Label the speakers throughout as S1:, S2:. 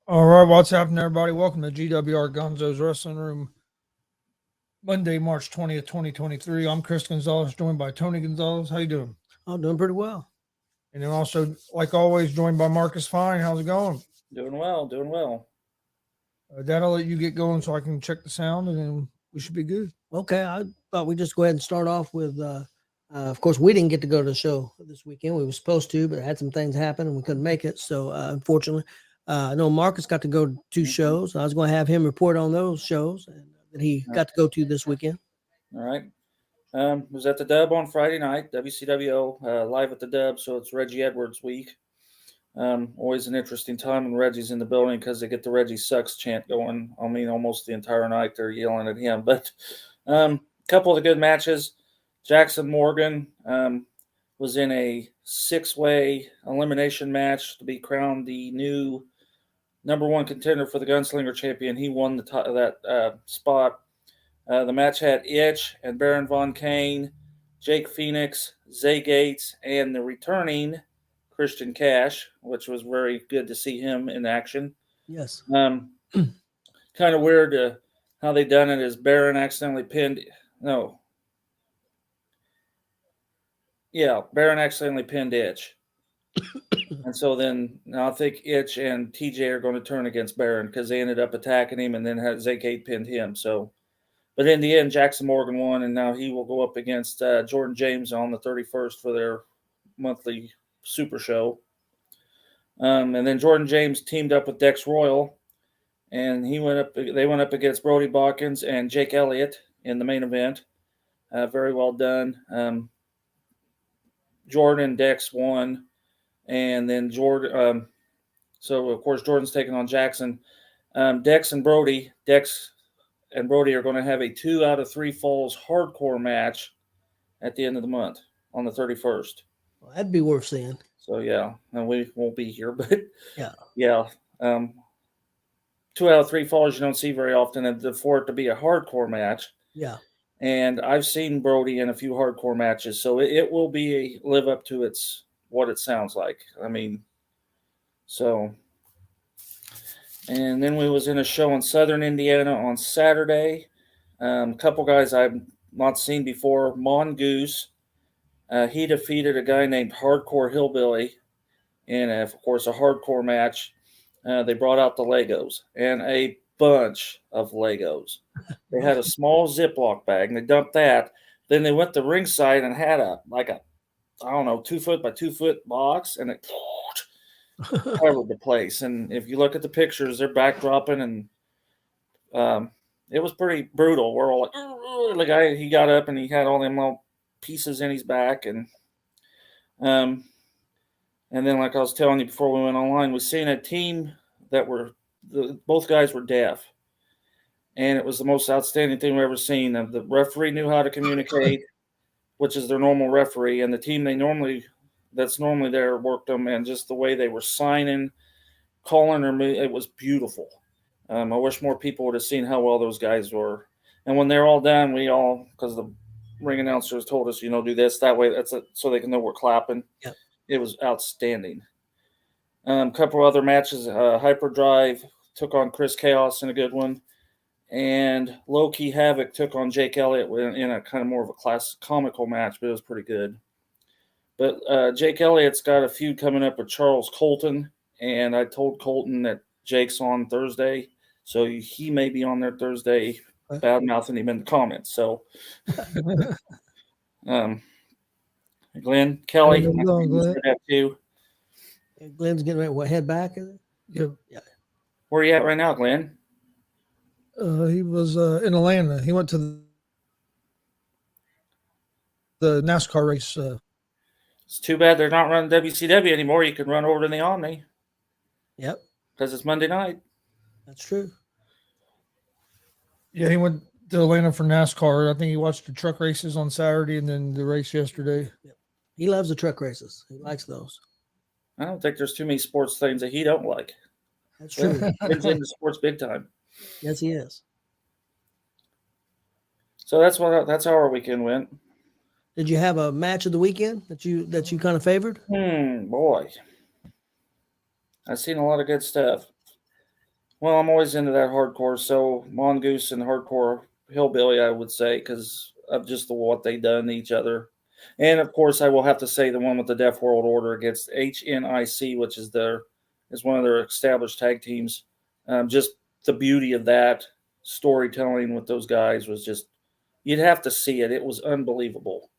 S1: All right, what's happening, everybody? Welcome to G.W.R. Gonzo'S Wrestling Room, Monday, March 20th, 2023. I'm Chris Gonzalez, joined by Tony Gonzalez. How you doing?
S2: I'm doing pretty well.
S1: And then also, like always, joined by Marcus Fine. How's it going?
S3: Doing well, doing well.
S1: Dad, I'll let you get going so I can check the sound, and then we should be good.
S2: Okay, I thought we'd just go ahead and start off with, of course, we didn't get to go to the show this weekend. We were supposed to, but had some things happen and we couldn't make it. So, unfortunately, I know Marcus got to go to 2 shows. I was going to have him report on those shows that he got to go to this weekend.
S3: All right. Was at the Dub on Friday night, WCWO, live at the Dub, so it's Reggie Edwards week. Always an interesting time when Reggie's in the building because they get the Reggie Sucks chant going. I mean, almost the entire night they're yelling at him. But a couple of the good matches. Jackson Morgan was in a 6-way elimination match to be crowned the new number 1 contender for the Gunslinger champion. He won that spot. The match had Itch and Baron Von Kane, Jake Phoenix, Zay Gates, and the returning Christian Cash, which was very good to see him in action.
S2: Yes.
S3: Kind of weird how they done it is Baron accidentally pinned. No. Yeah, Baron accidentally pinned Itch. And so then now I think Itch and TJ are going to turn against Baron because they ended up attacking him and then had Zay Gates pinned him. So, but in the end, Jackson Morgan won, and now he will go up against Jordan James on the 31st for their monthly Super Show. And then Jordan James teamed up with Dex Royal, and they went up against Brody Bawkins and Jake Elliott in the main event. Very well done. Jordan and Dex won, and then Jordan. So of course Jordan's taking on Jackson. Dex and Brody are going to have a 2 out of 3 falls hardcore match at the end of the month on the 31st.
S2: Well, that'd be worth seeing.
S3: So yeah, and we won't be here, but
S2: yeah.
S3: 2 out of 3 falls you don't see very often, and for it to be a hardcore match.
S2: Yeah.
S3: And I've seen Brody in a few hardcore matches, so it will live up to what it sounds like. I mean, so. And then we was in a show in Southern Indiana on Saturday. A couple guys I've not seen before. Mongoose. He defeated a guy named Hardcore Hillbilly in, of course, a hardcore match. They brought out the Legos and a bunch of Legos. They had a small Ziploc bag, and they dumped that. Then they went to ringside and had a 2 foot by 2 foot box, and it covered the place. And if you look at the pictures, they're backdropping, and it was pretty brutal. We're all like, the guy, he got up and he had all them little pieces in his back, and then like I was telling you before we went online, we seen a team that both guys were deaf, and it was the most outstanding thing we've ever seen. The referee knew how to communicate, which is their normal referee, and the team that's normally there worked them, and just the way they were signing, calling or moving, it was beautiful. I wish more people would have seen how well those guys were. And when they're all done, because the ring announcers told us, do this, that way, so they can know we're clapping.
S2: Yep.
S3: It was outstanding. A couple other matches, Hyperdrive took on Chris Chaos in a good one, and Low Key Havoc took on Jake Elliott in a kind of more of a classic comical match, but it was pretty good. But Jake Elliott's got a feud coming up with Charles Colton, and I told Colton that Jake's on Thursday, so he may be on there Thursday, bad-mouthing him in the comments. So, Glenn Kelly, that too.
S2: Glenn's getting ready to head back.
S1: Yep.
S2: Yeah.
S3: Where are you at right now, Glenn?
S1: He was in Atlanta. He went to the NASCAR race.
S3: It's too bad they're not running WCW anymore. You can run over to the Omni.
S2: Yep.
S3: Because it's Monday night.
S2: That's true.
S1: Yeah, he went to Atlanta for NASCAR. I think he watched the truck races on Saturday and then the race yesterday.
S2: Yep. He loves the truck races. He likes those.
S3: I don't think there's too many sports things that he don't like.
S2: That's true.
S3: He's into sports big time.
S2: Yes, he is.
S3: So that's how our weekend went.
S2: Did you have a match of the weekend that you kind of favored?
S3: Boy. I've seen a lot of good stuff. Well, I'm always into that hardcore. So Mongoose and Hardcore Hillbilly, I would say, because of just what they done to each other. And of course, I will have to say the one with the Deaf World Order against HNIC, which is one of their established tag teams. Just the beauty of that storytelling with those guys was just you'd have to see it. It was unbelievable.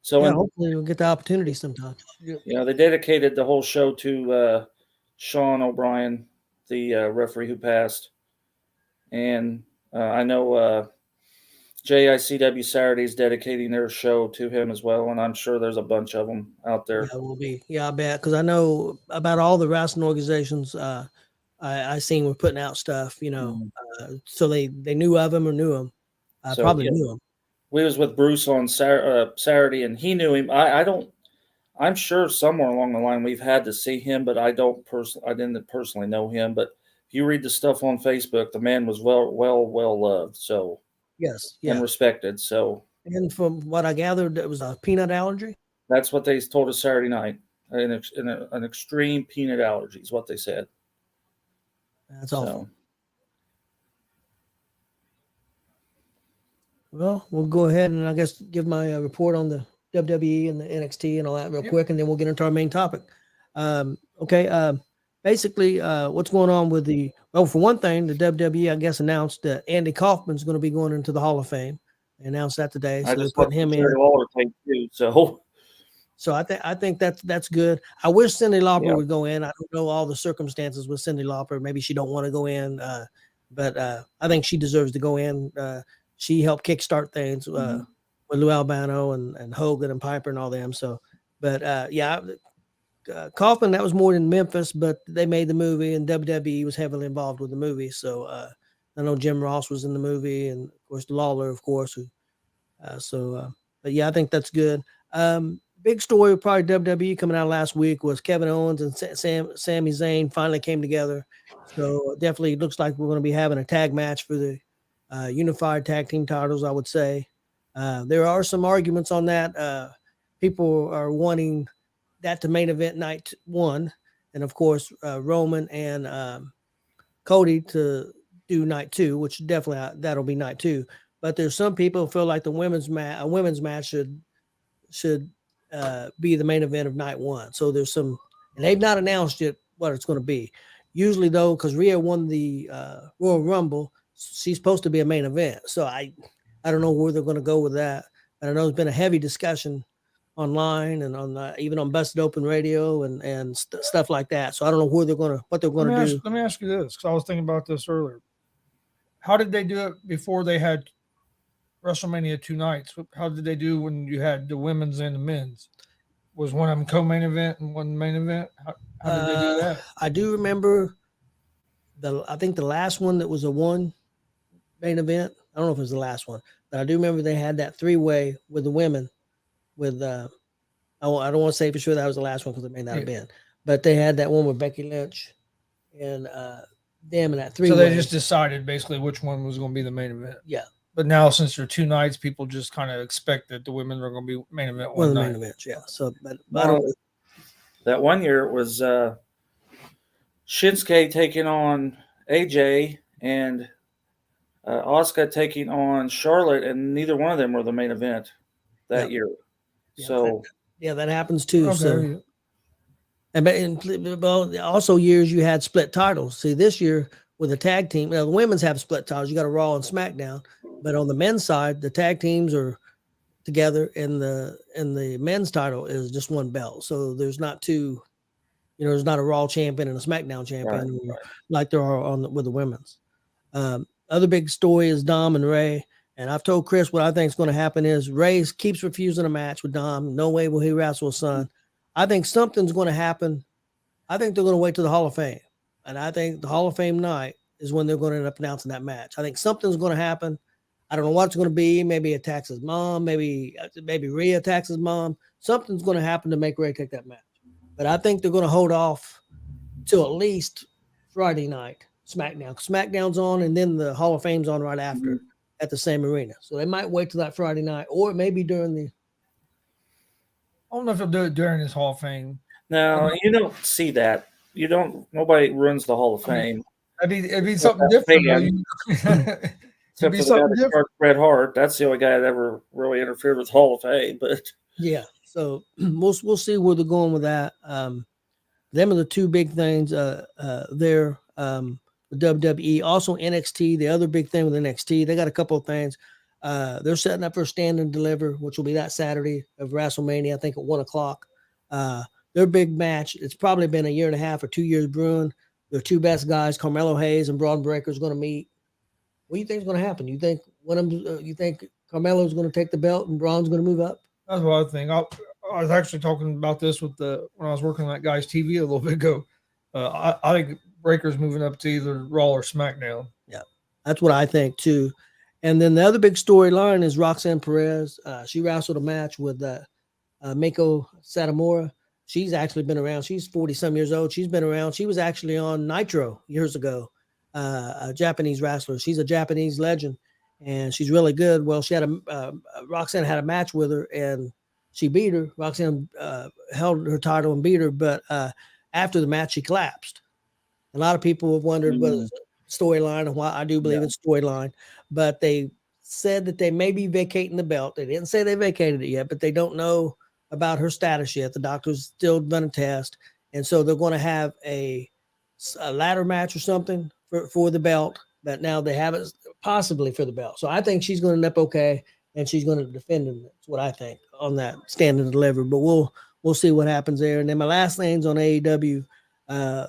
S3: So,
S2: Yeah, hopefully we'll get the opportunity sometime.
S3: they dedicated the whole show to Sean O'Brien, the referee who passed. And I know JICW Saturday is dedicating their show to him as well, and I'm sure there's a bunch of them out there.
S2: Yeah, will be. Yeah, I bet, because I know about all the wrestling organizations. I seen were putting out stuff, so they knew of him or knew him. I
S3: So
S2: probably
S3: yeah,
S2: knew him.
S3: we was with Bruce on Saturday, and he knew him. I don't. I'm sure somewhere along the line we've had to see him, but I didn't personally know him. But if you read the stuff on Facebook, the man was well loved. So
S2: Yes,
S3: and
S2: yeah.
S3: respected. So
S2: And from what I gathered, it was a peanut allergy.
S3: that's what they told us Saturday night. An extreme peanut allergy is what they said.
S2: That's awful.
S3: So,
S2: Well, we'll go ahead and I guess give my report on the WWE and the NXT and all that real quick, and then we'll get into our main topic. Okay. Basically, what's going on with for one thing, the WWE, I guess, announced that Andy Kaufman's going to be going into the Hall of Fame. They announced that today, so
S3: I
S2: they're
S3: just
S2: putting him in.
S3: Jerry Lawler tape too. So,
S2: So I think that's good. I wish Cyndi Lauper
S3: Yeah.
S2: would go in. I don't know all the circumstances with Cyndi Lauper. Maybe she don't want to go in, but I think she deserves to go in. She helped kickstart things with Lou Albano and Hogan and Piper and all them. So, but Kaufman, that was more than Memphis, but they made the movie, and WWE was heavily involved with the movie. So I know Jim Ross was in the movie, and of course Lawler, of course. But yeah, I think that's good. Big story, probably WWE coming out last week was Kevin Owens and Sami Zayn finally came together. So definitely looks like we're going to be having a tag match for the unified tag team titles, I would say. There are some arguments on that. People are wanting that to main event night 1. And of course, Roman and Cody to do night 2, which definitely that'll be night 2. But there's some people who feel like a women's match should be the main event of night 1. So there's some, and they've not announced yet what it's going to be. Usually though, because Rhea won the Royal Rumble, she's supposed to be a main event. So I don't know where they're going to go with that. But I know there's been a heavy discussion online and on even on Busted Open Radio and stuff like that. So I don't know what they're going to do.
S1: Let me ask you this, because I was thinking about this earlier. How did they do it before they had WrestleMania 2 nights? How did they do when you had the women's and the men's? Was one of them co-main event and one main event? How did they do that?
S2: I do remember I think the last one that was a one main event. I don't know if it was the last one, but I do remember they had that 3-way with the women. With I don't want to say for sure that was the last one because it may not have been, but they had that one with Becky Lynch and them in that 3-way.
S1: So they just decided basically which one was going to be the main event.
S2: Yeah.
S1: But now, since there are 2 nights, people just kind of expect that the women are going to be main event one night.
S2: Main events, yeah. So, but
S3: I don't. That one year it was Shinsuke taking on AJ and Asuka taking on Charlotte, and neither one of them were the main event that year.
S2: Yeah,
S3: so
S2: that happens too.
S1: Okay.
S2: So, and also years you had split titles. See, this year with the tag team, the women's have split titles. You got a Raw and SmackDown, but on the men's side, the tag teams are together, and the men's title is just one belt. So there's not two. There's not a Raw champion and a SmackDown champion like there are with the women's. Other big story is Dom and Ray. And I've told Chris what I think is going to happen is Ray keeps refusing a match with Dom. No way will he wrestle his son. I think something's going to happen. I think they're going to wait to the Hall of Fame. And I think the Hall of Fame night is when they're going to end up announcing that match. I think something's going to happen. I don't know what it's going to be. Maybe he attacks his mom. Maybe Rhea attacks his mom. Something's going to happen to make Ray take that match. But I think they're going to hold off till at least Friday night, SmackDown. SmackDown's on, and then the Hall of Fame's on right after at the same arena. So they might wait till that Friday night, or it may be during the.
S1: I don't know if they'll do it during this Hall of Fame.
S3: No, you don't see that. You don't. Nobody runs the Hall of Fame.
S1: It'd be something different. Though. It'd
S3: Except
S1: be
S3: for the guy
S1: something
S3: that
S1: different.
S3: charged Bret Hart. That's the only guy that ever really interfered with Hall of Fame. But
S2: Yeah. So we'll see where they're going with that. Them are the two big things there. The WWE, also NXT. The other big thing with NXT, they got a couple of things. They're setting up for Stand and Deliver, which will be that Saturday of WrestleMania, I think at 1:00. Their big match. It's probably been a year and a half or 2 years brewing. Their two best guys, Carmelo Hayes and Braun Breaker, is going to meet. What do you think is going to happen? You think you think Carmelo's going to take the belt and Braun's going to move up?
S1: That's what I think. I was actually talking about this when I was working on that guy's TV a little bit ago. I think Breaker's moving up to either Raw or SmackDown.
S2: Yeah, that's what I think too. And then the other big storyline is Roxanne Perez. She wrestled a match with Mako Satomura. She's actually been around. She's 40-some years old. She's been around. She was actually on Nitro years ago, a Japanese wrestler. She's a Japanese legend, and she's really good. Well, Roxanne had a match with her, and she beat her. Roxanne held her title and beat her, but after the match, she collapsed. A lot of people have wondered whether it's a storyline, and why I do believe it's storyline, but they said that they may be vacating the belt. They didn't say they vacated it yet, but they don't know about her status yet. The doctor's still done a test, and so they're going to have a ladder match or something for the belt, but now they have it possibly for the belt. So I think she's going to end up okay, and she's going to defend it. That's what I think on that Stand and Deliver, but we'll see what happens there. And then my last thing's on AEW.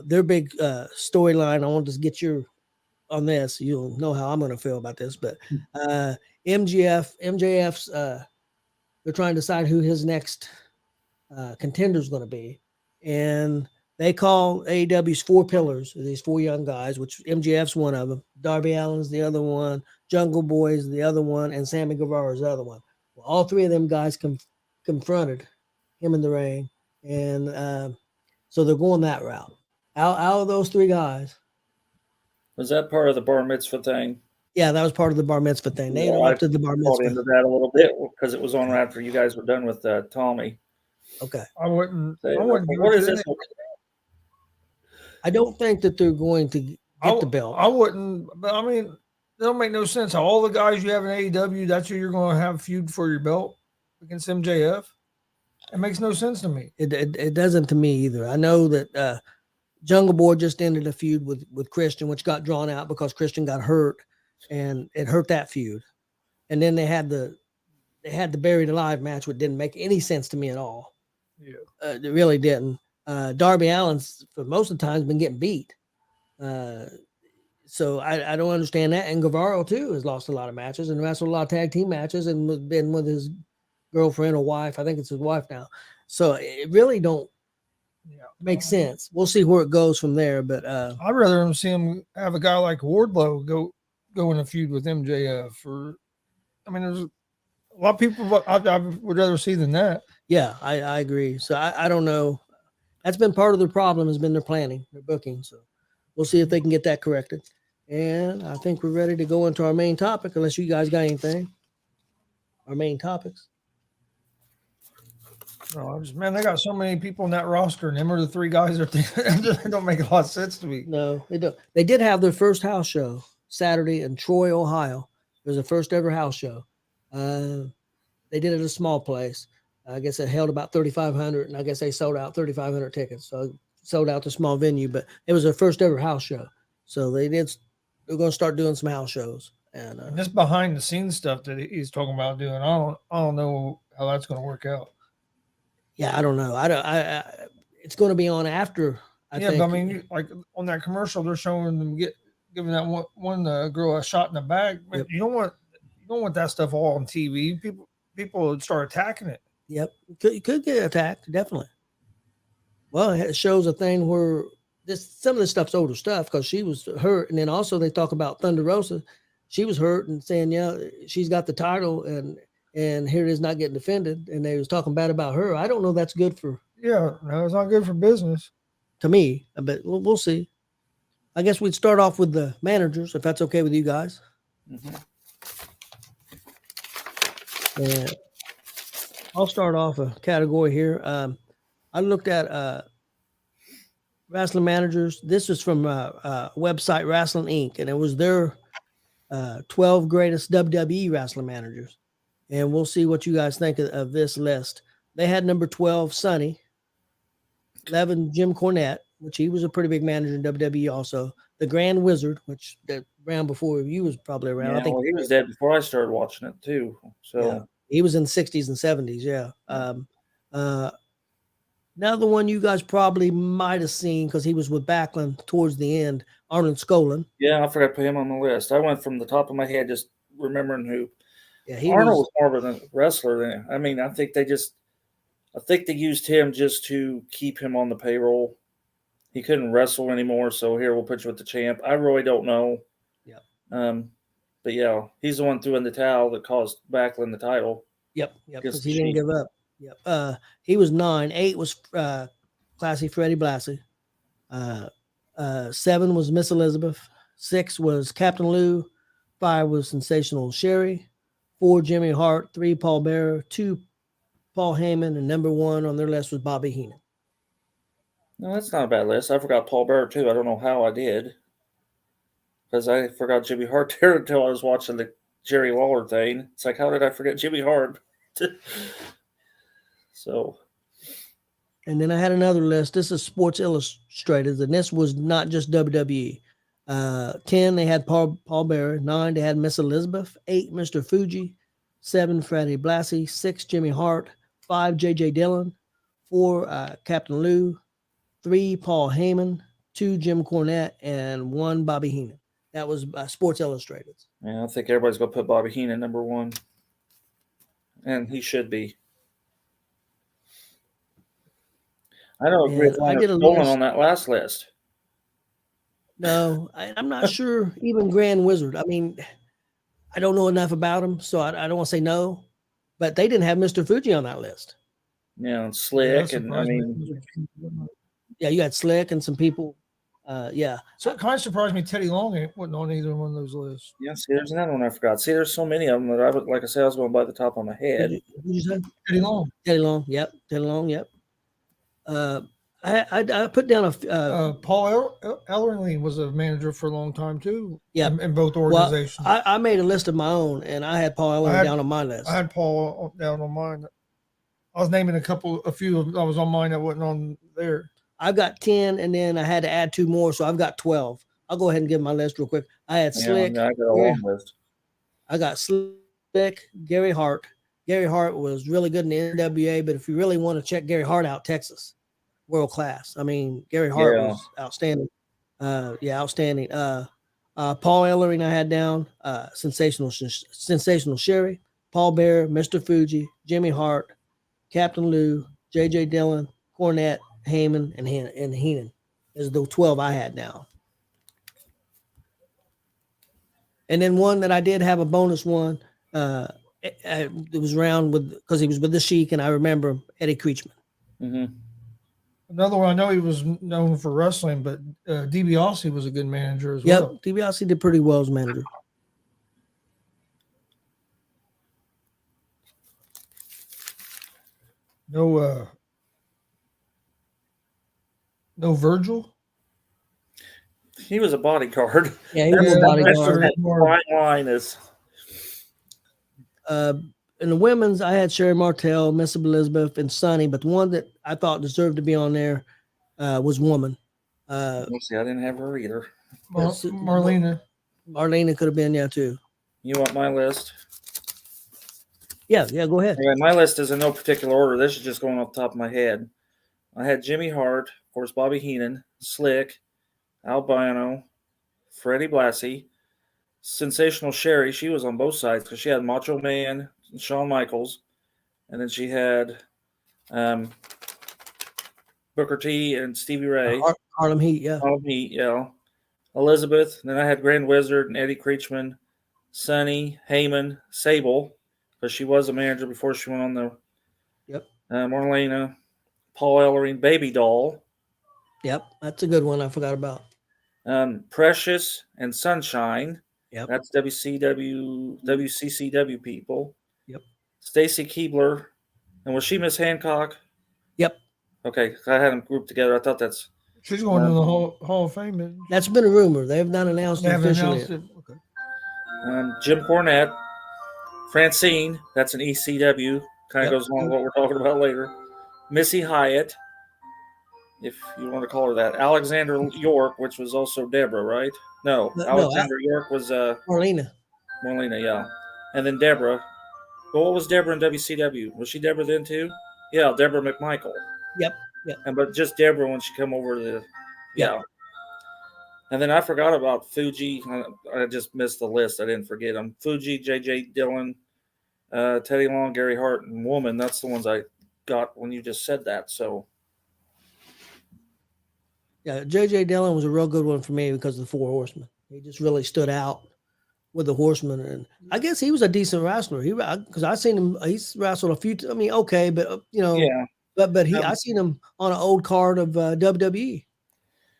S2: Their big storyline, I want to just get your on this. You'll know how I'm going to feel about this, but MJF's they're trying to decide who his next contender is going to be, and they call AEW's four pillars, these four young guys, which MJF's one of them, Darby Allin's the other one, Jungle Boy's the other one, and Sammy Guevara is the other one. Well, all three of them guys confronted him in the ring, and so they're going that route. Out of those three guys.
S3: was that part of the bar mitzvah thing?
S2: Yeah, that was part of the bar mitzvah thing. They interrupted the bar
S3: Called
S2: mitzvah.
S3: into that a little bit because it was on after you guys were done with Tommy.
S2: Okay.
S1: I wouldn't.
S3: What is this?
S2: I don't think that they're going to get the belt.
S1: I wouldn't. But I mean, it don't make no sense. All the guys you have in AEW, that's who you're going to have feud for your belt against MJF. It makes no sense to me.
S2: It doesn't to me either. I know that Jungle Boy just ended a feud with Christian, which got drawn out because Christian got hurt, and it hurt that feud. And then they had the Buried Alive match, which didn't make any sense to me at all.
S1: Yeah,
S2: it really didn't. Darby Allin's for most of the time been getting beat, so I don't understand that. And Guevara too has lost a lot of matches and wrestled a lot of tag team matches and been with his girlfriend or wife. I think it's his wife now. So it really don't make sense. We'll see where it goes from there. But
S1: I'd rather see him have a guy like Wardlow go in a feud with MJF. Or I mean, there's a lot of people I would rather see than that.
S2: Yeah, I agree. So I don't know. That's been part of their problem, has been their planning, their booking. So we'll see if they can get that corrected. And I think we're ready to go into our main topic, unless you guys got anything. Our main topics.
S1: No, man, they got so many people in that roster, and them are the three guys that don't make a lot of sense to me.
S2: No, they don't. They did have their first house show Saturday in Troy, Ohio. It was the first ever house show. They did it at a small place. I guess it held about 3,500, and I guess they sold out 3,500 tickets. So sold out the small venue, but it was their first ever house show. So they're going to start doing some house shows. And
S1: this behind the scenes stuff that he's talking about doing, I don't know how that's going to work out.
S2: Yeah, I don't know. It's going to be on after. I think.
S1: But I mean, like on that commercial, they're showing them giving that one girl a shot in the back. Yep. You don't want that stuff all on TV. People would start attacking it.
S2: Yep, you could get attacked, definitely. Well, it shows a thing where some of this stuff's older stuff because she was hurt, and then also they talk about Thunder Rosa. She was hurt and saying, yeah, she's got the title, and here it is not getting defended, and they was talking bad about her. I don't know that's good for.
S1: Yeah, no, it's not good for business.
S2: To me, but we'll see. I guess we'd start off with the managers, if that's okay with you guys.
S3: Mm-hmm.
S2: And I'll start off a category here. I looked at wrestling managers. This was from website Wrestling Inc. And it was their 12 greatest WWE wrestling managers. And we'll see what you guys think of this list. They had number 12, Sonny. 11, Jim Cornette, which he was a pretty big manager in WWE also. The Grand Wizard, which that around before you was probably around.
S3: Yeah,
S2: I think
S3: well, he was dead before I started watching it too. So
S2: yeah, he was in the 60s and 70s. Yeah. Another one you guys probably might have seen because he was with Backlund towards the end, Arnold Skolin.
S3: yeah, I forgot to put him on the list. I went from the top of my head just remembering who.
S2: Yeah, he
S3: Arnold
S2: was.
S3: was more of a wrestler than I mean. I think they used him just to keep him on the payroll. He couldn't wrestle anymore, so here we'll put you with the champ. I really don't know.
S2: Yep.
S3: But yeah, he's the one throwing the towel that caused Backlund the title.
S2: Yep, because
S3: Against
S2: he
S3: the
S2: didn't
S3: Sheik.
S2: give up. Yep. He was 9. 8 was Classy Freddie Blassie. 7 was Miss Elizabeth. 6 was Captain Lou. 5 was Sensational Sherry. 4 Jimmy Hart. 3 Paul Bearer. 2 Paul Heyman, and number 1 on their list was Bobby Heenan.
S3: No, that's not a bad list. I forgot Paul Bearer too. I don't know how I did, because I forgot Jimmy Hart there until I was watching the Jerry Lawler thing. It's like, how did I forget Jimmy Hart? So,
S2: And then I had another list. This is Sports Illustrated, and this was not just WWE. 10, they had Paul Bearer. 9, they had Miss Elizabeth. 8, Mr. Fuji. 7, Freddie Blassie. 6, Jimmy Hart. 5, J.J. Dillon. 4, Captain Lou. 3, Paul Heyman. 2, Jim Cornette. And 1, Bobby Heenan. That was Sports Illustrated.
S3: yeah, I think everybody's going to put Bobby Heenan number 1. And he should be. I don't agree with
S2: I did a
S3: Nolan
S2: list.
S3: on that last list.
S2: No, I'm not sure. Even Grand Wizard. I mean, I don't know enough about him, so I don't want to say no. But they didn't have Mr. Fuji on that list.
S3: Yeah, and Slick, and I mean,
S2: Yeah, you had Slick and some people. Yeah.
S1: So it kind of surprised me Teddy Long wasn't on either one of those lists.
S3: yeah. See, there's another one I forgot. See, there's so many of them that I would, like I said, I was going by the top of my head.
S2: Who'd you say?
S1: Teddy Long.
S2: Teddy Long. Yep. Teddy Long. Yep. I put down a.
S1: Paul Ellering was a manager for a long time too.
S2: Yeah.
S1: In both organizations.
S2: Well, I made a list of my own, and I had Paul Ellering down on my list.
S1: I had Paul down on mine. I was naming a few of I was on mine that wasn't on there.
S2: I've got 10, and then I had to add 2 more, so I've got 12. I'll go ahead and give my list real quick. I had Slick.
S3: Yeah, I got a long list.
S2: I got Slick, Gary Hart. Gary Hart was really good in the NWA, but if you really want to check Gary Hart out, Texas, world class. I mean, Gary Hart was outstanding. Outstanding. Paul Ellering I had down. Sensational Sherry. Paul Bearer, Mr. Fuji, Jimmy Hart, Captain Lou, J.J. Dillon, Cornette, Heyman, and Heenan. Is the 12 I had down. And then one that I did have a bonus one. It was around because he was with the Sheik, and I remember him, Eddie Creechman.
S3: Mm-hmm.
S1: Another one I know he was known for wrestling, but DiBiase was a good manager as well.
S2: Yep, DiBiase did pretty well as manager.
S1: No Virgil.
S3: He was a bodyguard.
S2: Yeah, he was a bodyguard.
S3: Fine line is.
S2: In the women's, I had Sherry Martel, Miss Elizabeth, and Sonny, but the one that I thought deserved to be on there was Woman.
S3: See, I didn't have her either.
S1: Marlena.
S2: Marlena could have been there too.
S3: You want my list?
S2: Yeah, go ahead.
S3: Anyway, my list is in no particular order. This is just going off the top of my head. I had Jimmy Hart, of course, Bobby Heenan, Slick, Albino, Freddie Blassie, Sensational Sherry. She was on both sides because she had Macho Man, and Shawn Michaels, and then she had Booker T and Stevie Ray.
S2: Harlem Heat, yeah.
S3: Harlem Heat, yeah. Elizabeth. And then I had Grand Wizard and Eddie Creechman, Sonny, Heyman, Sable, because she was a manager before she went on the.
S2: Yep.
S3: Marlena, Paul Ellering, Baby Doll.
S2: Yep, that's a good one I forgot about.
S3: Precious and Sunshine.
S2: Yep.
S3: That's WCCW people.
S2: Yep.
S3: Stacy Keebler. And was she Miss Hancock?
S2: Yep.
S3: Okay, I had them grouped together. I thought that's.
S1: She's going to the Hall of Fame. isn't she?
S2: That's been a rumor. They have not announced
S1: They
S2: it
S1: haven't
S2: officially
S1: announced
S2: yet.
S1: it. Okay.
S3: Jim Cornette, Francine, that's an ECW, kind of
S2: Yep.
S3: goes along with what we're talking about later. Missy Hyatt, if you want to call her that. Alexander York, which was also Deborah, right? No, Alexander York was
S2: Marlena.
S3: Molina, yeah. And then Deborah. Well, what was Deborah in WCW? Was she Deborah then too? Yeah, Deborah McMichael.
S2: Yep.
S3: But just Deborah when she come over to the
S2: Yep.
S3: And then I forgot about Fuji. I just missed the list. I didn't forget them. Fuji, J.J. Dillon, Teddy Long, Gary Hart, and Woman. That's the ones I got when you just said that. So
S2: Yeah, J.J. Dillon was a real good one for me because of the Four Horsemen. He just really stood out with the Horsemen, and I guess he was a decent wrestler. Because I seen him. He's wrestled a few. I mean, okay, but
S3: yeah.
S2: but I seen him on an old card of WWE.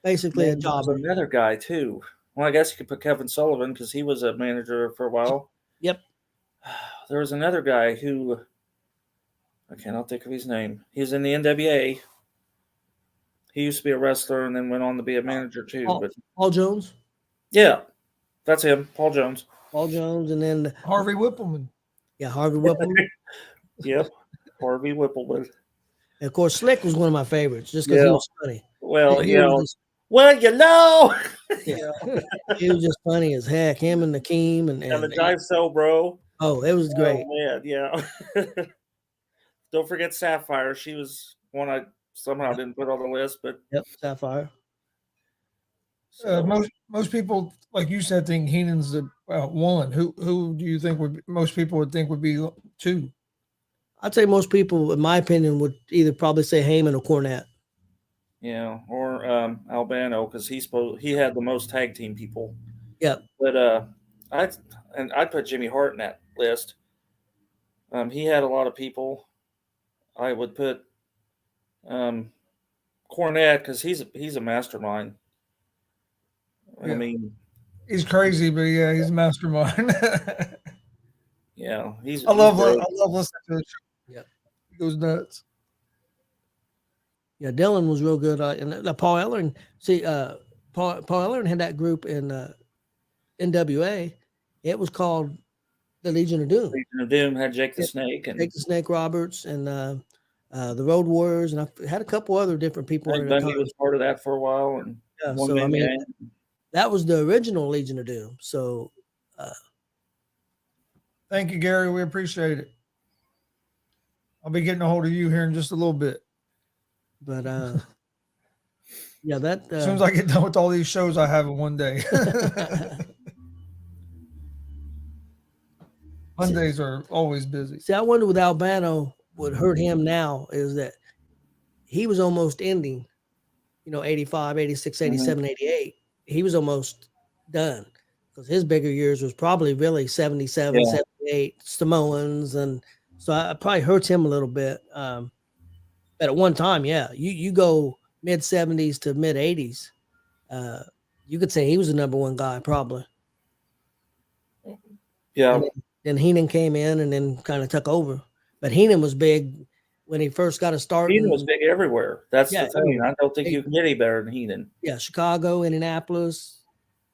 S2: Basically, a
S3: There
S2: jobber.
S3: was another guy too. Well, I guess you could put Kevin Sullivan because he was a manager for a while.
S2: Yep.
S3: There was another guy who I cannot think of his name. He was in the NWA. He used to be a wrestler and then went on to be a manager too. But
S2: Paul Jones.
S3: yeah, that's him, Paul Jones.
S2: Paul Jones, and then
S1: Harvey Whippleman.
S2: Yeah, Harvey Whippleman.
S3: Yep, Harvey Whippleman.
S2: And of course, Slick was one of my favorites just because he was funny.
S3: Well,
S2: He
S3: yeah.
S2: was just-
S3: Well, you know.
S2: yeah. He was just funny as heck. Him and Nakeem and
S3: And the Jive So, bro.
S2: oh, it was great.
S3: Oh, man, yeah. Don't forget Sapphire. She was one I somehow didn't put on the list, but
S2: Yep, Sapphire.
S1: Most people, like you said, think Heenan's the one. Who do you think most people would think would be two?
S2: I'd say most people, in my opinion, would either probably say Heyman or Cornette.
S3: yeah, or Albano because he had the most tag team people.
S2: Yep.
S3: But I'd put Jimmy Hart in that list. He had a lot of people. I would put Cornette because he's a mastermind.
S1: Yeah.
S3: I mean,
S1: he's crazy, but yeah, he's a mastermind.
S3: yeah,
S1: I love listening to it.
S2: Yep.
S1: He goes nuts.
S2: Yeah, Dillon was real good. And Paul Ellering, Paul Ellering had that group in NWA. It was called the Legion of Doom.
S3: Legion of Doom had Jake the Snake and
S2: Jake the Snake Roberts and the Road Warriors, and I had a couple other different people.
S3: Bundy was part of that for a while, and
S2: yeah, so I mean, that was the original Legion of Doom. So,
S1: thank you, Gary. We appreciate it. I'll be getting a hold of you here in just a little bit.
S2: But yeah, that
S1: as soon as I get done with all these shows I have in one day. Mondays are always busy.
S2: See, I wonder with Albano what hurt him now is that he was almost ending, 85, 86, 87, 88. He was almost done because his bigger years was probably really 77, 78, Samoans. And so I probably hurts him a little bit. But at one time, yeah, you go mid 70s to mid 80s. You could say he was the number one guy, probably.
S3: Yeah.
S2: Then Heenan came in and then kind of took over. But Heenan was big when he first got to start.
S3: Heenan was big everywhere. That's
S2: Yeah,
S3: the thing. I don't think you can get any better than Heenan.
S2: Yeah, Chicago, Indianapolis.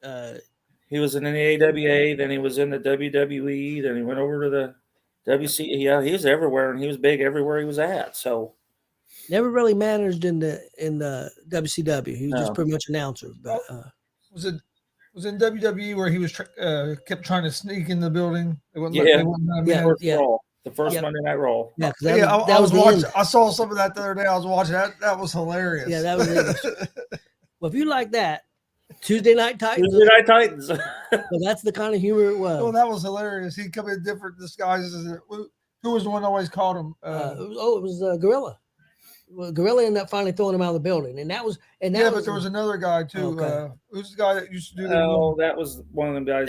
S3: He was in the AWA, then he was in the WWE, then he went over to the WC. Yeah, he was everywhere, and he was big everywhere he was at. So
S2: never really managed in the WCW. He was just pretty much announcer. But
S1: was it in WWE where he was kept trying to sneak in the building?
S3: The first Monday Night Raw.
S2: Yeah,
S1: I was watching. I saw some of that the other day. I was watching that. That was hilarious.
S2: Yeah, that was it. Well, if you like that, Tuesday Night Titans.
S3: Tuesday Night Titans.
S2: Well, that's the kind of humor it was.
S1: Oh, that was hilarious. He'd come in different disguises. Who was the one that always called him?
S2: It was Gorilla. Well, Gorilla ended up finally throwing him out of the building, but
S1: there was another guy too.
S2: Okay.
S1: Who's the guy that used to do that?
S3: Oh, that was one of them guys.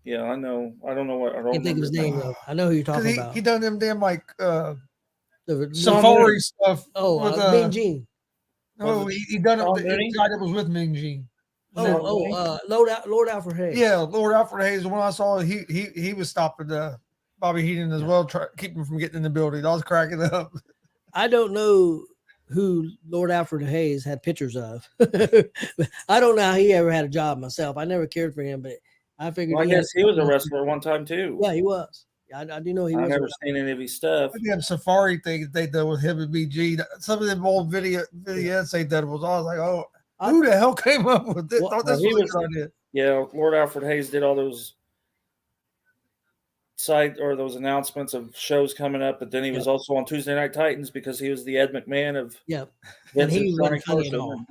S2: Yeah,
S3: I know. I don't know what. I don't
S2: can't think of his name though. I know who you're talking about.
S1: He done them damn
S2: the
S1: safari stuff.
S2: Oh, with Mean Gene.
S1: No, he done it. The guy that was with Mean Gene.
S2: Lord Alfred Hayes.
S1: Yeah, Lord Alfred Hayes. The one I saw, he was stopping Bobby Heenan as well, keep him from getting in the building. I was cracking up.
S2: I don't know who Lord Alfred Hayes had pictures of. I don't know how he ever had a job myself. I never cared for him, but I figured
S3: Well, I
S2: he had.
S3: guess he was a wrestler one time too.
S2: Yeah, he was. I do know he
S3: I
S2: was.
S3: never seen any of his stuff.
S1: I think safari thing they did with him and BG. Some of them old vignettes they did was I was like, oh, who the hell came up with this?
S2: Well,
S1: Thought this
S3: he
S1: was a
S3: was-
S1: good idea.
S3: Yeah, Lord Alfred Hayes did all those those announcements of shows coming up, but then he was also on Tuesday Night Titans because he was the Ed McMahon of
S2: Yeah, and
S3: Vince
S2: he
S3: and
S2: wasn't
S3: Sonny
S2: funny at all.
S3: Corson.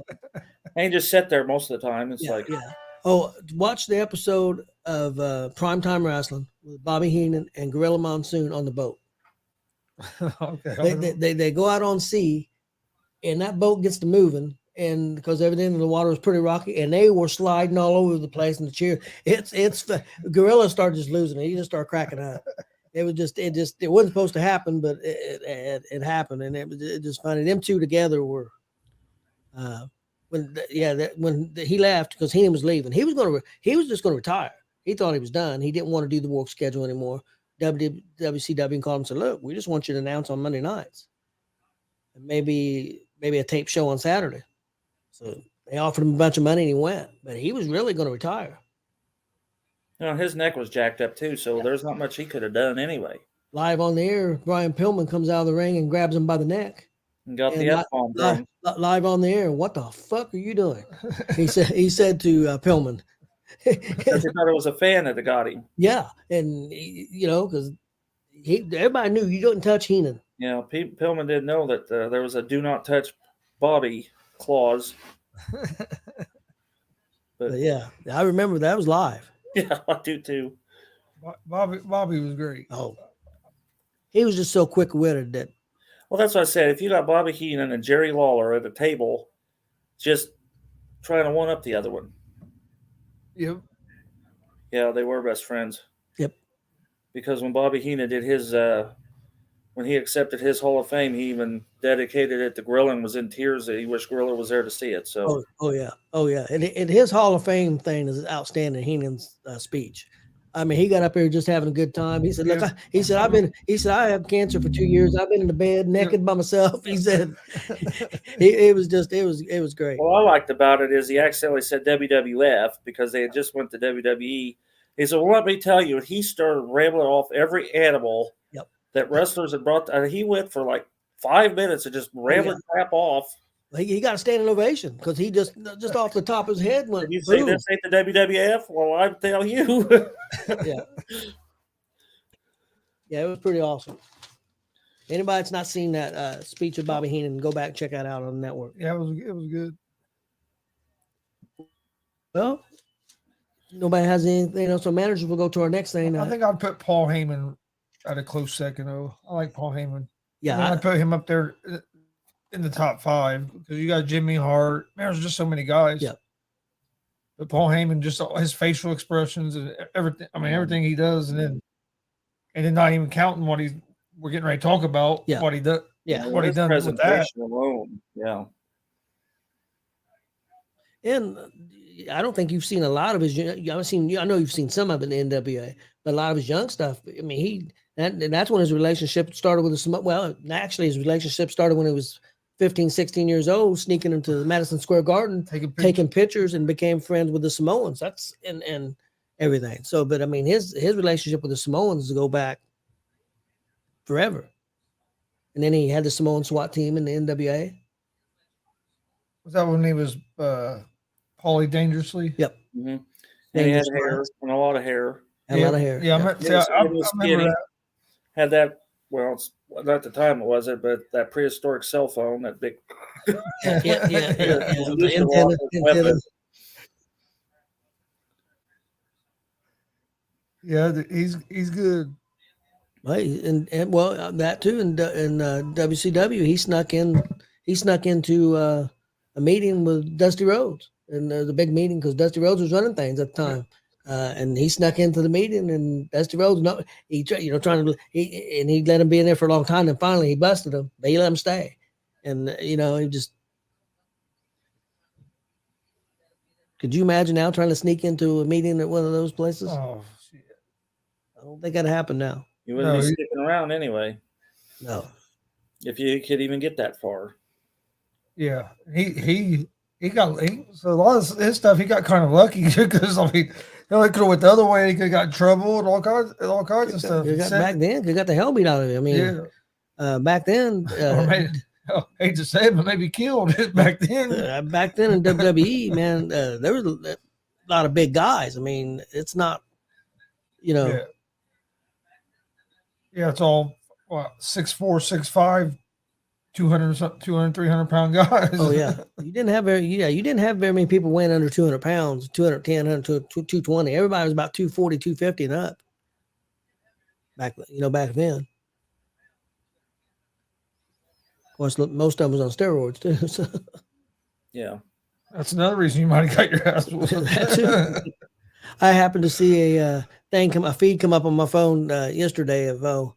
S3: And he just sat there most of the time. It's like,
S2: Yeah. Oh, watch the episode of Primetime Wrestling with Bobby Heenan and Gorilla Monsoon on the boat.
S1: Okay.
S2: They go out on sea, and that boat gets to moving, and because everything in the water was pretty rocky, and they were sliding all over the place in the cheer. It's Gorilla started just losing it. He just started cracking up. It wasn't supposed to happen, but it happened, and it was just funny. Them two together were. When he left because Heenan was leaving, he was just going to retire. He thought he was done. He didn't want to do the work schedule anymore. WCW called him and said, "Look, we just want you to announce on Monday nights, and maybe a tape show on Saturday." So they offered him a bunch of money and he went, but he was really going to retire.
S3: his neck was jacked up too, so there's not much he could have done anyway.
S2: Live on the air, Brian Pillman comes out of the ring and grabs him by the neck.
S3: And got the F-bomb thrown.
S2: Live on the air. What the fuck are you doing? He said to Pillman.
S3: Because he thought it was a fan that got him.
S2: Yeah, and because everybody knew you don't touch Heenan.
S3: Yeah, Pillman didn't know that there was a "do not touch Bobby" clause.
S2: But yeah, I remember that was live.
S3: Yeah, I do too.
S1: Bobby was great.
S2: Oh, he was just so quick-witted that.
S3: Well, that's what I said. If you got Bobby Heenan and Jerry Lawler at a table, just trying to one up the other one.
S1: Yep.
S3: Yeah, they were best friends.
S2: Yep.
S3: Because when Bobby Heenan did his, when he accepted his Hall of Fame, he even dedicated it to Gorilla and was in tears that he wished Gorilla was there to see it. So.
S2: Oh yeah, and his Hall of Fame thing is outstanding. Heenan's speech. I mean, he got up there just having a good time. He said, "Look," he said, I have cancer for 2 years. I've been in the bed naked by myself." He said, "It was great."
S3: What I liked about it is he accidentally said WWF because they had just went to WWE. He said, "Well, let me tell you," and he started rambling off every animal that wrestlers had brought. He went for like 5 minutes and just rambling crap off.
S2: He got a standing ovation because he just off the top of his head went.
S3: Did you say this ain't the WWF? Well, I tell you.
S2: Yeah, it was pretty awesome. Anybody that's not seen that speech of Bobby Heenan, go back and check that out on the network.
S1: Yeah, it was good.
S2: Well, nobody has anything else. So managers will go to our next thing.
S1: I think I'd put Paul Heyman at a close second. Though I like Paul Heyman.
S2: Yeah,
S1: I'd put him up there in the top 5 because you got Jimmy Hart. There's just so many guys.
S2: Yeah.
S1: But Paul Heyman, just his facial expressions and everything. I mean, everything he does, and then not even counting what we're getting ready to talk about.
S2: Yeah.
S1: What he does.
S2: Yeah.
S1: What he done with that.
S3: Presentation alone. Yeah.
S2: And I don't think you've seen a lot of his. I know you've seen some of it in the NWA, but a lot of his young stuff. I mean, that's when his relationship started with the. Well, actually, his relationship started when he was 15, 16 years old, sneaking into the Madison Square Garden, taking pictures, and became friends with the Samoans. That's and everything. So, but I mean, his relationship with the Samoans go back forever. And then he had the Samoan SWAT team in the NWA.
S1: Was that when he was Paulie Dangerously?
S2: Yep.
S3: Mm-hmm. And he had hair and a lot of hair.
S2: A lot of hair.
S1: Yeah, I remember that.
S3: Had that. Well, not the time it wasn't, but that prehistoric cell phone, that big.
S2: Antenna.
S1: Yeah, he's good.
S2: Right, and well, that too, in WCW, he snuck into a meeting with Dusty Rhodes, and the big meeting because Dusty Rhodes was running things at the time, and he snuck into the meeting, and Dusty Rhodes, he let him be in there for a long time, and finally he busted him, but he let him stay, and he just. Could you imagine now trying to sneak into a meeting at one of those places?
S1: Oh, shit.
S2: I don't think that'd happen now.
S3: You wouldn't be sticking around anyway.
S2: No.
S3: If you could even get that far.
S1: Yeah, so a lot of his stuff he got kind of lucky because I mean, he could have went the other way. He could have got in trouble and all kinds of stuff.
S2: They got back then. They got the hell beat out of him. I mean, back then,
S1: or maybe I hate to say it, but maybe killed it back then.
S2: back then in WWE, man, there was a lot of big guys. I mean, it's not, you know.
S1: Yeah, it's all 6'4", 6'5", 200, 300 pound guys.
S2: Oh yeah, you didn't have very many people weighing under 200 pounds, 210, 220. Everybody was about 240, 250 and up. Back then. Of course, most of them was on steroids too. So.
S3: Yeah,
S1: that's another reason you might have got your ass whooped.
S2: I happened to see a feed come up on my phone yesterday of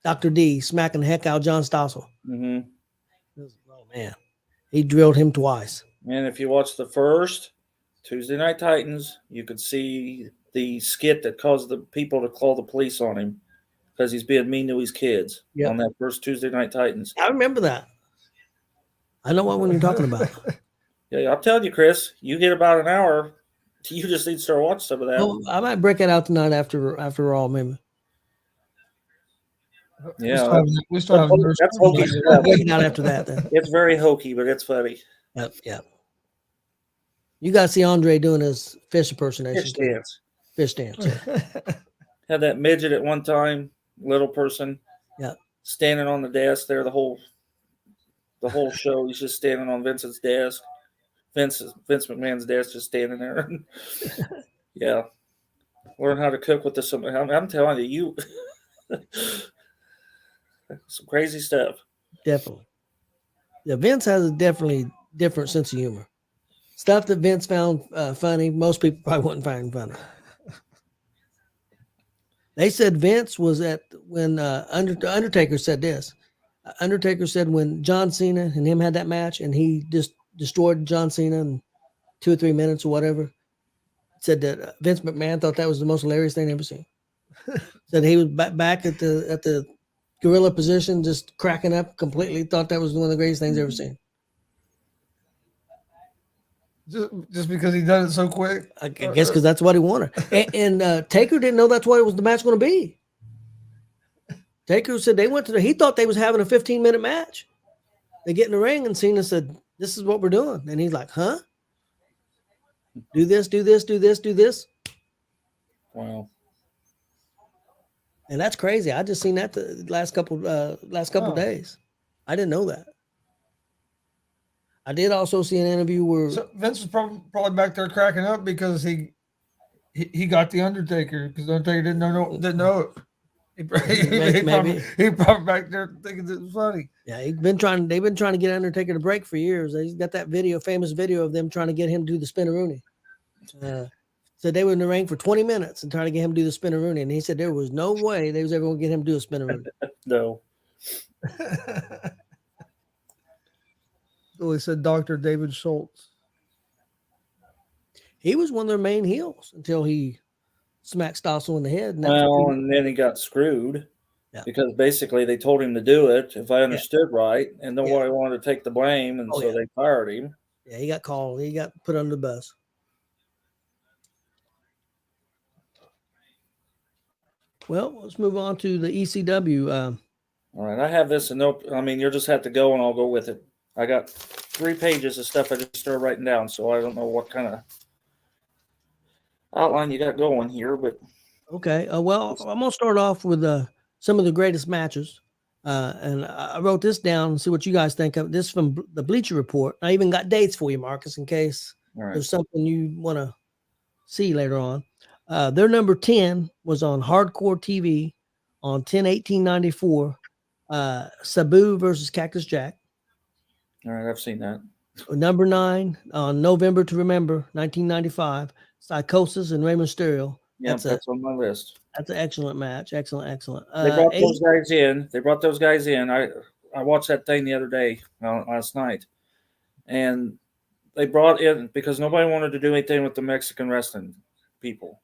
S2: Dr. D smacking the heck out of John Stossel.
S3: Mm-hmm.
S2: Oh man, he drilled him twice.
S3: And if you watch the first Tuesday Night Titans, you could see the skit that caused the people to call the police on him because he's being mean to his kids on that first Tuesday Night Titans.
S2: I remember that. I know what one you're talking about.
S3: Yeah, I'm telling you, Chris, you get about an hour. You just need to start watching some of that.
S2: Well, I might break it out tonight after all, maybe.
S3: Yeah,
S1: we still have
S3: that's hokey stuff.
S2: Not after that, then.
S3: It's very hokey, but it's funny.
S2: Yep. You got to see Andre doing his fish impersonation. Fish dance. Yeah.
S3: Had that midget at one time, little person.
S2: Yeah.
S3: Standing on the desk there the whole show. He's just standing on Vince's desk. Vince McMahon's desk, just standing there. Yeah. Learn how to cook with this. I'm telling you, some crazy stuff.
S2: Definitely. Yeah, Vince has a definitely different sense of humor. Stuff that Vince found funny, most people probably wouldn't find funny. They said Vince was when Undertaker said this. Undertaker said when John Cena and him had that match and he just destroyed John Cena in 2 or 3 minutes or whatever, said that Vince McMahon thought that was the most hilarious thing ever seen. Said he was back at the gorilla position, just cracking up completely, thought that was one of the greatest things ever seen.
S1: Just because he done it so quick?
S2: I guess because that's what he wanted. And Taker didn't know that's what the match going to be. Taker said he thought they was having a 15-minute match. They get in the ring and Cena said, "This is what we're doing." And he's like, "Huh? Do this, do this, do this, do this."
S3: Wow.
S2: And that's crazy. I just seen that the last couple days. I didn't know that. I did also see an interview where
S1: Vince was probably back there cracking up because he got the Undertaker because the Undertaker didn't know it. He probably back there thinking it was funny.
S2: Yeah, they've been trying to get Undertaker to break for years. He's got that famous video of them trying to get him to do the spinneroonie. Said they were in the ring for 20 minutes and trying to get him to do the spinneroonie, and he said there was no way they was ever going to get him to do a spinneroonie.
S3: No.
S1: So he said Dr. David Schultz.
S2: He was one of their main heels until he smacked Stossel in the head.
S3: And then he got screwed because basically they told him to do it, if I understood right, and nobody wanted to take the blame, and so they fired him.
S2: Yeah, he got called. He got put under the bus. Well, let's move on to the ECW.
S3: All right, I have this, and you'll just have to go, and I'll go with it. I got 3 pages of stuff I just started writing down, so I don't know what kind of outline you got going here, but
S2: okay. Well, I'm gonna start off with some of the greatest matches, and I wrote this down and see what you guys think of this from the Bleacher Report. I even got dates for you, Marcus, in case there's something you want to see later on. Their number 10 was on Hardcore TV on 10/18/94. Sabu versus Cactus Jack.
S3: All right, I've seen that.
S2: Number 9 on November to Remember 1995. Psychosis and Rey Mysterio.
S3: Yeah, that's on my list.
S2: That's an excellent match. Excellent.
S3: They brought those guys in. I watched that thing the other day, last night, and they brought in because nobody wanted to do anything with the Mexican wrestling people.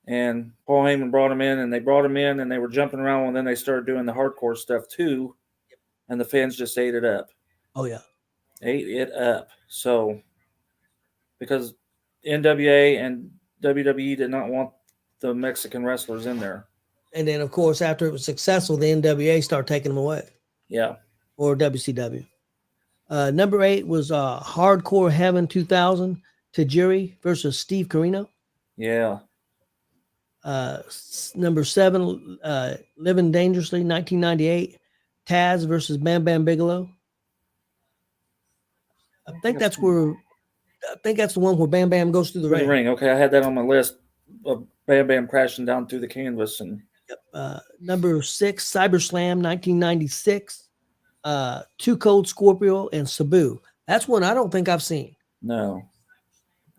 S3: And Paul Heyman brought them in, and they were jumping around, and then they started doing the hardcore stuff too, and the fans just ate it up.
S2: Oh yeah.
S3: ate it up. So because NWA and WWE did not want the Mexican wrestlers in there.
S2: And then of course after it was successful, the NWA started taking them away,
S3: Yeah.
S2: or WCW. Number 8 was Hardcore Heaven 2000, Tajiri versus Steve Corino.
S3: Yeah.
S2: Number 7, Living Dangerously 1998, Taz versus Bam Bam Bigelow. I think that's the one where Bam Bam goes through the ring.
S3: ring. Okay, I had that on my list of Bam Bam crashing down through the canvas. And
S2: Number 6, Cyberslam 1996, Too Cold Scorpio and Sabu. That's one I don't think I've seen.
S3: no,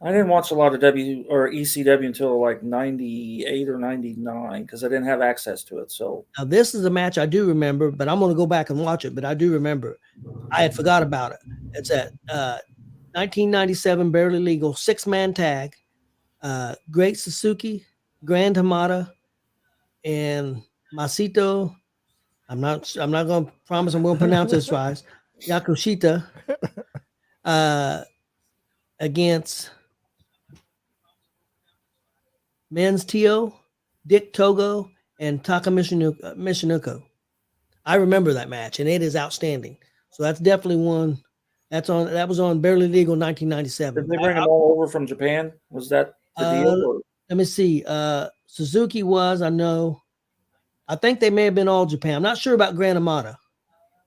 S3: I didn't watch a lot of ECW until like 98 or 99 because I didn't have access to it. So
S2: Now this is a match I do remember, but I'm going to go back and watch it. But I do remember it. I had forgot about it. It's at 1997 Barely Legal 6-man tag. Great Suzuki, Grand Hamada, and Masito. I'm not going to promise I'm going to pronounce this right. Yakushita against Men's Tio, Dick Togo, and Taka Michinoku. I remember that match, and it is outstanding. So that's definitely one. That was on Barely Legal 1997.
S3: did they bring them all over from Japan? Was that the deal? Or?
S2: Let me see. Suzuki was, I know. I think they may have been all Japan. I'm not sure about Grand Amata,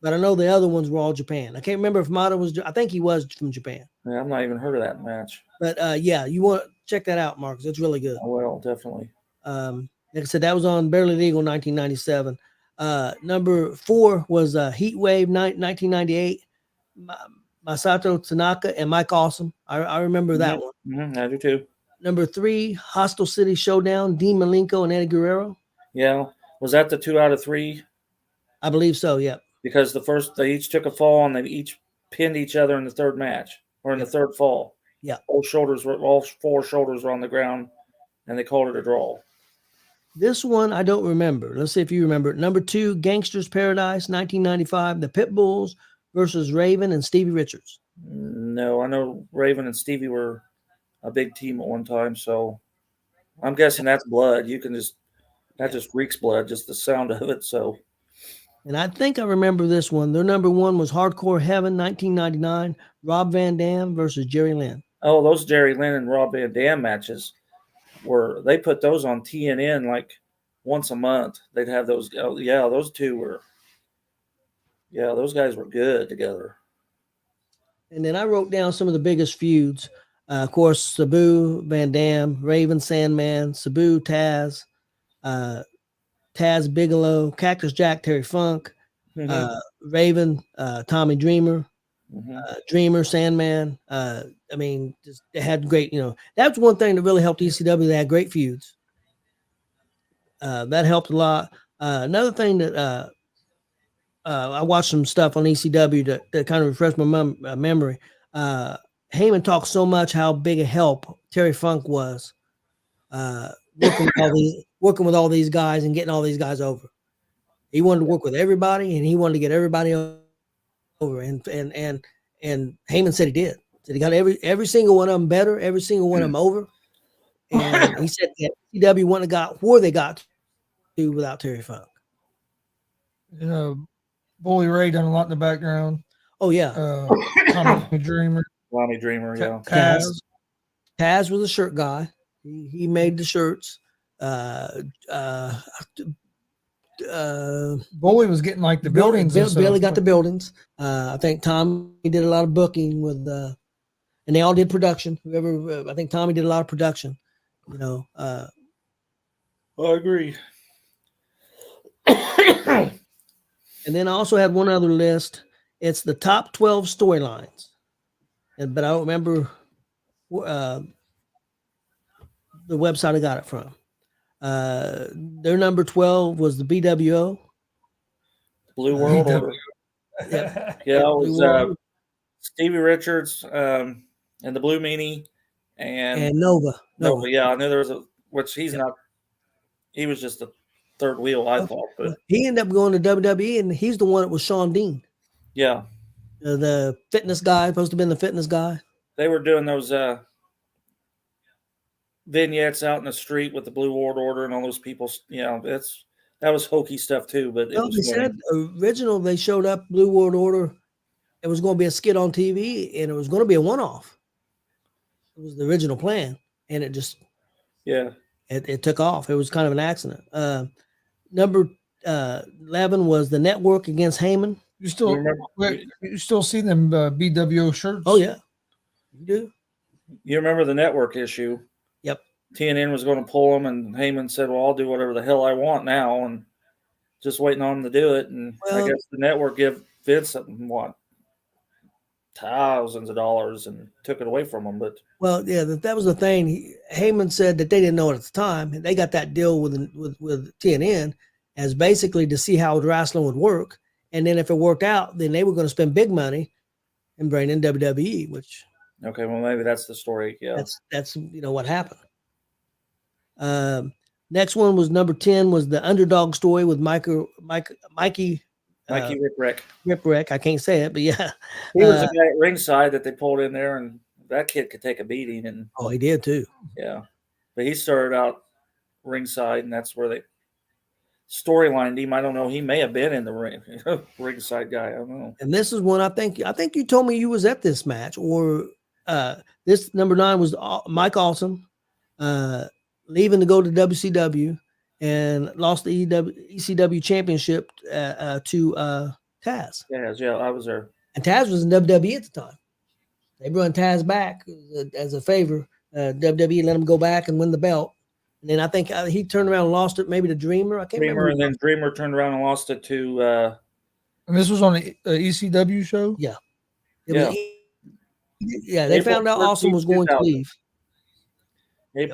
S2: but I know the other ones were all Japan. I can't remember if Mata was. I think he was from Japan.
S3: Yeah, I've not even heard of that match.
S2: But yeah, you want to check that out, Marcus. It's really good.
S3: I will, definitely.
S2: Like I said, that was on Barely Legal 1997. Number 4 was Heat Wave 1998. Masato Tanaka and Mike Awesome. I remember that one.
S3: Mm-hmm, I do too.
S2: Number 3, Hostile City Showdown, Dean Malenko and Eddie Guerrero.
S3: Yeah. Was that the 2 out of 3?
S2: I believe so, yeah.
S3: Because they each took a fall and they each pinned each other in the third match or in the third fall.
S2: Yeah.
S3: All 4 shoulders were on the ground and they called it a draw.
S2: This one I don't remember. Let's see if you remember it. Number 2, Gangsters Paradise, 1995, the Pit Bulls versus Raven and Stevie Richards.
S3: No, I know Raven and Stevie were a big team at one time, so I'm guessing that's blood. That just reeks blood, just the sound of it. So,
S2: and I think I remember this one. Their number 1 was Hardcore Heaven, 1999, Rob Van Dam versus Jerry Lynn.
S3: Oh, those Jerry Lynn and Rob Van Dam matches they put those on TNN like once a month. They'd have those. Oh, yeah, those two were. Yeah, those guys were good together.
S2: And then I wrote down some of the biggest feuds. Of course, Sabu, Van Dam, Raven, Sandman, Sabu, Taz, Taz Bigelow, Cactus Jack, Terry Funk, Raven, Tommy Dreamer, Dreamer, Sandman. I mean, they had great, that's one thing that really helped ECW. They had great feuds. That helped a lot. Another thing that I watched some stuff on ECW to kind of refresh my memory. Heyman talked so much how big a help Terry Funk was working with all these guys and getting all these guys over. He wanted to work with everybody, and he wanted to get everybody over. And Heyman said he did. Said he got every single one of them better, every single one of them over. And he said that ECW wouldn't have got where they got to without Terry Funk.
S1: Bully Ray done a lot in the background.
S2: Oh yeah,
S1: Tommy Dreamer.
S3: Lonnie Dreamer, yeah.
S2: Taz was a shirt guy. He made the shirts.
S1: Bully was getting like the buildings.
S2: Billy got the buildings. I think Tommy did a lot of booking with, and they all did production. I think Tommy did a lot of production.
S3: I agree.
S2: And then I also had one other list. It's the top 12 storylines, but I don't remember the website I got it from. Their number 12 was the BWO.
S3: Blue World Order.
S2: Yeah,
S3: it was Stevie Richards and the Blue Meanie and
S2: Nova.
S3: Yeah, I knew there was he was just a third wheel, I thought. But
S2: he ended up going to WWE, and he's the one that was Sean Dean.
S3: Yeah.
S2: The fitness guy, supposed to have been the fitness guy.
S3: They were doing those vignettes out in the street with the Blue World Order and all those people. That was hokey stuff too, but it
S2: Well,
S3: was
S2: they
S3: funny.
S2: said original they showed up Blue World Order. It was going to be a skit on TV, and it was going to be a one-off. It was the original plan, and it just it took off. It was kind of an accident. Number 11 was the network against Heyman.
S1: You still see them BWO shirts?
S2: Oh yeah, you do.
S3: You remember the network issue?
S2: Yep.
S3: TNN was going to pull them, and Heyman said, "Well, I'll do whatever the hell I want now," and just waiting on him to do it. And I guess the network gave Vince thousands of dollars and took it away from him. But
S2: that was the thing. Heyman said that they didn't know it at the time. They got that deal with TNN as basically to see how wrestling would work, and then if it worked out, then they were going to spend big money and bring in WWE. Which
S3: well, maybe that's the story. Yeah,
S2: that's what happened. Next one was number 10 was the underdog story with Mikey Ripwreck. I can't say it, but yeah.
S3: He was the guy at ringside that they pulled in there, and that kid could take a beating. And
S2: he did too.
S3: Yeah. But he started out ringside, and that's where they storylined him. I don't know. He may have been in the ring, ringside guy. I don't know.
S2: And this is one I think you told me you was at this match, or this number 9 was Mike Awesome, leaving to go to WCW and lost the ECW championship to Taz.
S3: Yeah, I was there.
S2: And Taz was in WWE at the time. They brought Taz back as a favor. WWE let him go back and win the belt. And then I think he turned around and lost it maybe to Dreamer. I can't remember.
S3: And then Dreamer turned around and lost it to...
S1: and this was on the ECW show?
S2: Yeah.
S3: Yeah,
S2: they found out Awesome was going to leave. It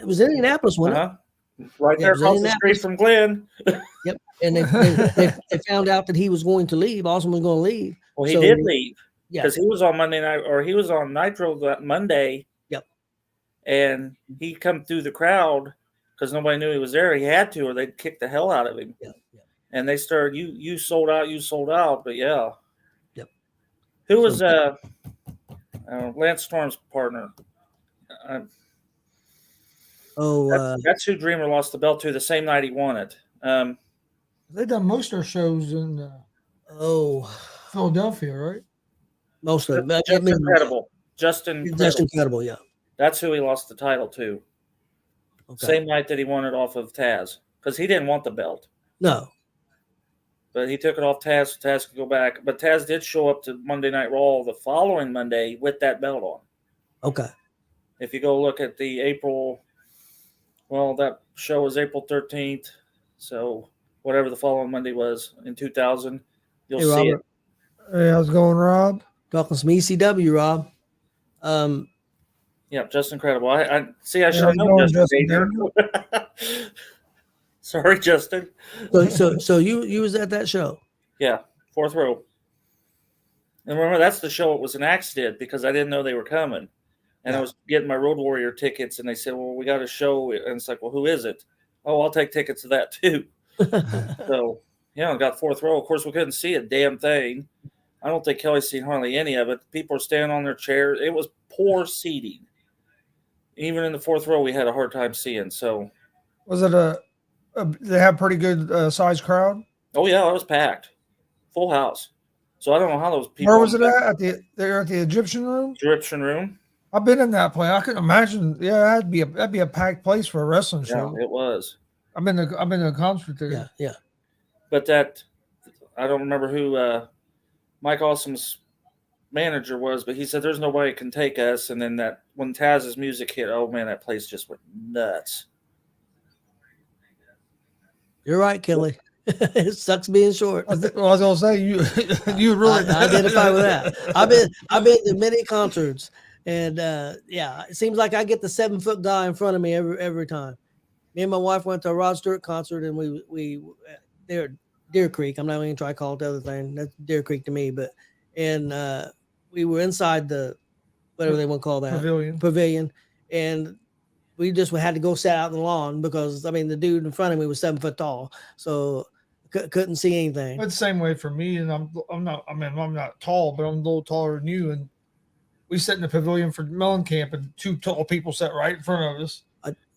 S2: was Indianapolis, wasn't it?
S3: Right there across the street from Glenn.
S2: Yep. And they found out that he was going to leave. Awesome was going to leave.
S3: Well, he did leave. Yeah. Because he was on Monday night, or he was on Nitro that Monday.
S2: Yep.
S3: And he come through the crowd because nobody knew he was there. He had to, or they'd kick the hell out of him.
S2: Yep.
S3: And they started, you sold out. But yeah.
S2: Yep.
S3: Who was Lance Storm's partner? That's who Dreamer lost the belt to the same night he won it.
S1: They've done most of their shows in Philadelphia, right?
S2: Most of them.
S3: Just Incredible. Just
S2: Incredible, yeah.
S3: That's who he lost the title to. Okay. Same night that he won it off of Taz. Because he didn't want the belt.
S2: No.
S3: But he took it off Taz so Taz could go back. But Taz did show up to Monday Night Raw the following Monday with that belt on.
S2: Okay.
S3: If you go look at the April... Well, that show was April 13th. So whatever the following Monday was in 2000, you'll see it.
S1: Hey, how's it going, Rob?
S2: Talking some ECW, Rob.
S3: Yeah, just incredible. I see. I should know Justin. Sorry, Justin.
S2: So you was at that show?
S3: Yeah, 4th row. And remember, that's the show. It was an accident because I didn't know they were coming. And I was getting my Road Warrior tickets, and they said, well, we got a show. And it's like, well, who is it? Oh, I'll take tickets to that, too. So, I got 4th row. Of course, we couldn't see a damn thing. I don't think Kelly's seen hardly any of it. People are standing on their chairs. It was poor seating. Even in the 4th row, we had a hard time seeing. So,
S1: was it they have pretty good size crowd?
S3: Oh, yeah, it was packed. Full house. So, I don't know how those people...
S1: Where was it at? They're at the Egyptian Room?
S3: Egyptian Room.
S1: I've been in that place. I can imagine. Yeah, that'd be a packed place for a wrestling show.
S3: Yeah, it was.
S1: I've been to a concert there.
S2: Yeah.
S3: But that, I don't remember who Mike Awesome's manager was, but he said there's nobody can take us. And then that when Taz's music hit, oh man, that place just went nuts.
S2: You're right, Kelly. It sucks being short.
S1: I was gonna say you really
S2: I identify with that. I've been to many concerts. And it seems like I get the 7-foot guy in front of me every time. Me and my wife went to a Rod Stewart concert, and we there Deer Creek. I'm not even gonna try to call it the other thing. That's Deer Creek to me, we were inside the whatever they want to call that pavilion, and we had to go sit out in the lawn because the dude in front of me was 7 foot tall. So couldn't see anything.
S1: It's the same way for me, and I'm not tall, but I'm a little taller than you. And we sat in the pavilion for melon camp, and 2 tall people sat right in front of us.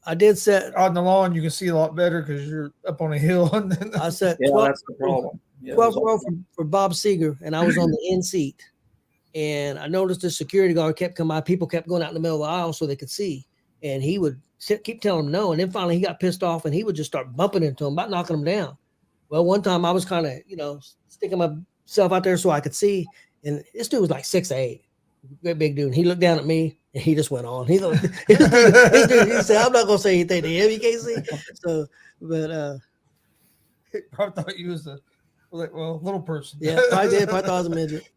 S2: I did set
S1: Out on the lawn. You can see a lot better because you're up on a hill. And then
S2: I set
S3: Yeah,
S2: 12,
S3: that's the problem. Yeah,
S2: 12th row for Bob Seeger, and I was on the end seat. And I noticed the security guard kept coming by. People kept going out in the middle of the aisle so they could see. And he would keep telling them no. And then finally he got pissed off and he would just start bumping into them, about knocking them down. Well, one time I was kind of, sticking myself out there so I could see. And this dude was like 6'8", great big dude. And he looked down at me and he just went on. He said, I'm not going to say anything to him. You can't see. So, but
S1: I thought you was little person.
S2: yeah, I did. I thought I was a midget.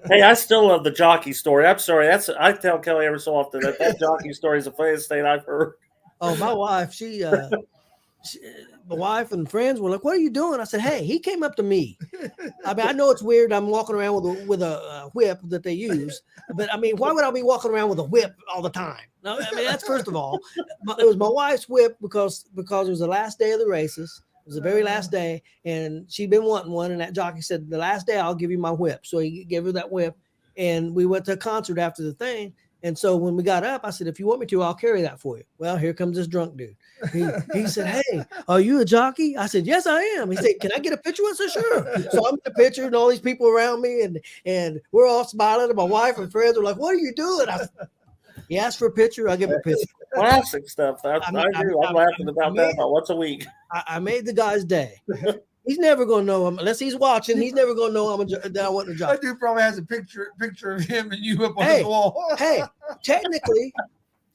S3: Hey, I still love the jockey story. I'm sorry. I tell Kelly every so often that jockey story is the funniest thing I've heard.
S2: Oh, my wife, my wife and friends were like, "What are you doing?" I said, "Hey, he came up to me. I mean, I know it's weird. I'm walking around with a whip that they use, but I mean, why would I be walking around with a whip all the time? No, I mean, that's first of all. It was my wife's whip because it was the last day of the races. It was the very last day, and she'd been wanting one. And that jockey said, "The last day, I'll give you my whip." So he gave her that whip, and we went to a concert after the thing. And so when we got up, I said, "If you want me to, I'll carry that for you." Well, here comes this drunk dude. He said, "Hey, are you a jockey?" I said, "Yes, I am." He said, "Can I get a picture?" I said, "Sure." So I'm in the picture and all these people around me, and we're all smiling. And my wife and friends are like, "What are you doing?" He asked for a picture. I'll give him a picture.
S3: Classic stuff. I do. I'm laughing about that about once a week.
S2: I made the guy's day. He's never gonna know him unless he's watching. He's never gonna know that I wasn't a jockey.
S1: That dude probably has a picture of him and you up on his wall.
S2: Hey, technically,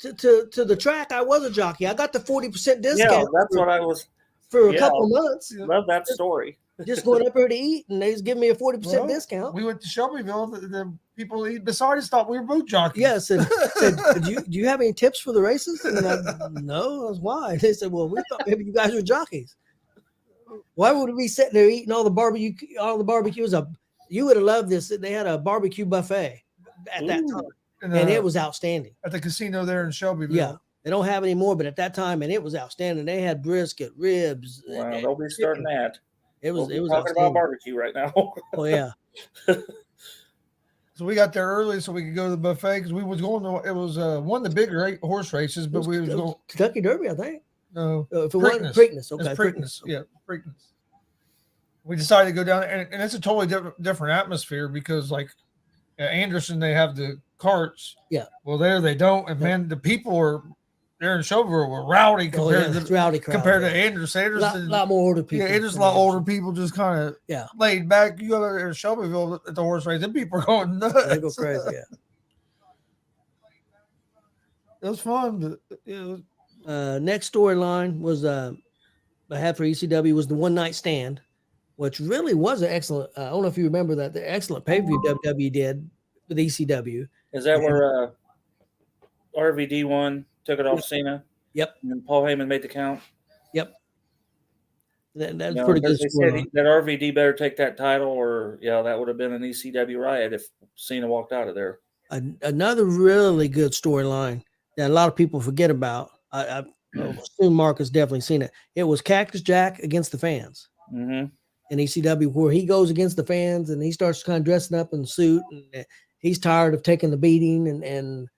S2: to the track, I was a jockey. I got the 40% discount.
S3: Yeah, that's what I was
S2: for a couple of months.
S3: Love that story.
S2: Just going up there to eat, and they was giving me a 40% discount.
S1: We went to Shelbyville. The people eat beside us thought we were boat jockeys.
S2: Yeah, said do you have any tips for the races? And no, why? They said, well, we thought maybe you guys were jockeys. Why would we be sitting there eating all the barbecue? You would have loved this. They had a barbecue buffet at that time, and it was outstanding
S1: at the casino there in Shelbyville.
S2: Yeah, they don't have any more, but at that time, and it was outstanding. They had brisket, ribs.
S3: Wow, they'll be starting that.
S2: It was
S3: talking about barbecue right now.
S2: Oh yeah.
S1: So we got there early so we could go to the buffet because we was going to. It was one of the bigger horse races, but we was going
S2: Kentucky Derby, I think.
S1: No,
S2: if it wasn't Preakness, okay,
S1: Preakness. Yeah, Preakness. We decided to go down, and it's a totally different atmosphere because, like, Anderson, they have the carts.
S2: Yeah.
S1: Well, there they don't, and man, the people are there in Shelbyville were rowdy compared to
S2: rowdy crowd,
S1: compared to Anderson. Anderson,
S2: a lot more older people.
S1: Yeah, Anderson, a lot older people, just kind of laid back. You go there in Shelbyville at the horse race, and people are going nuts.
S2: They go crazy. Yeah.
S1: It was fun, but it was.
S2: Next storyline was I had for ECW was the one night stand, which really was an excellent. I don't know if you remember that the excellent pay per view WWE did with ECW.
S3: Is that where RVD won, took it off Cena?
S2: Yep.
S3: And then Paul Heyman made the count.
S2: Yep. That's pretty good.
S3: They said that RVD better take that title, or that would have been an ECW riot if Cena walked out of there.
S2: Another really good storyline that a lot of people forget about. I assume Mark has definitely seen it. It was Cactus Jack against the fans in ECW, where he goes against the fans and he starts kind of dressing up in a suit, and he's tired of taking the beating and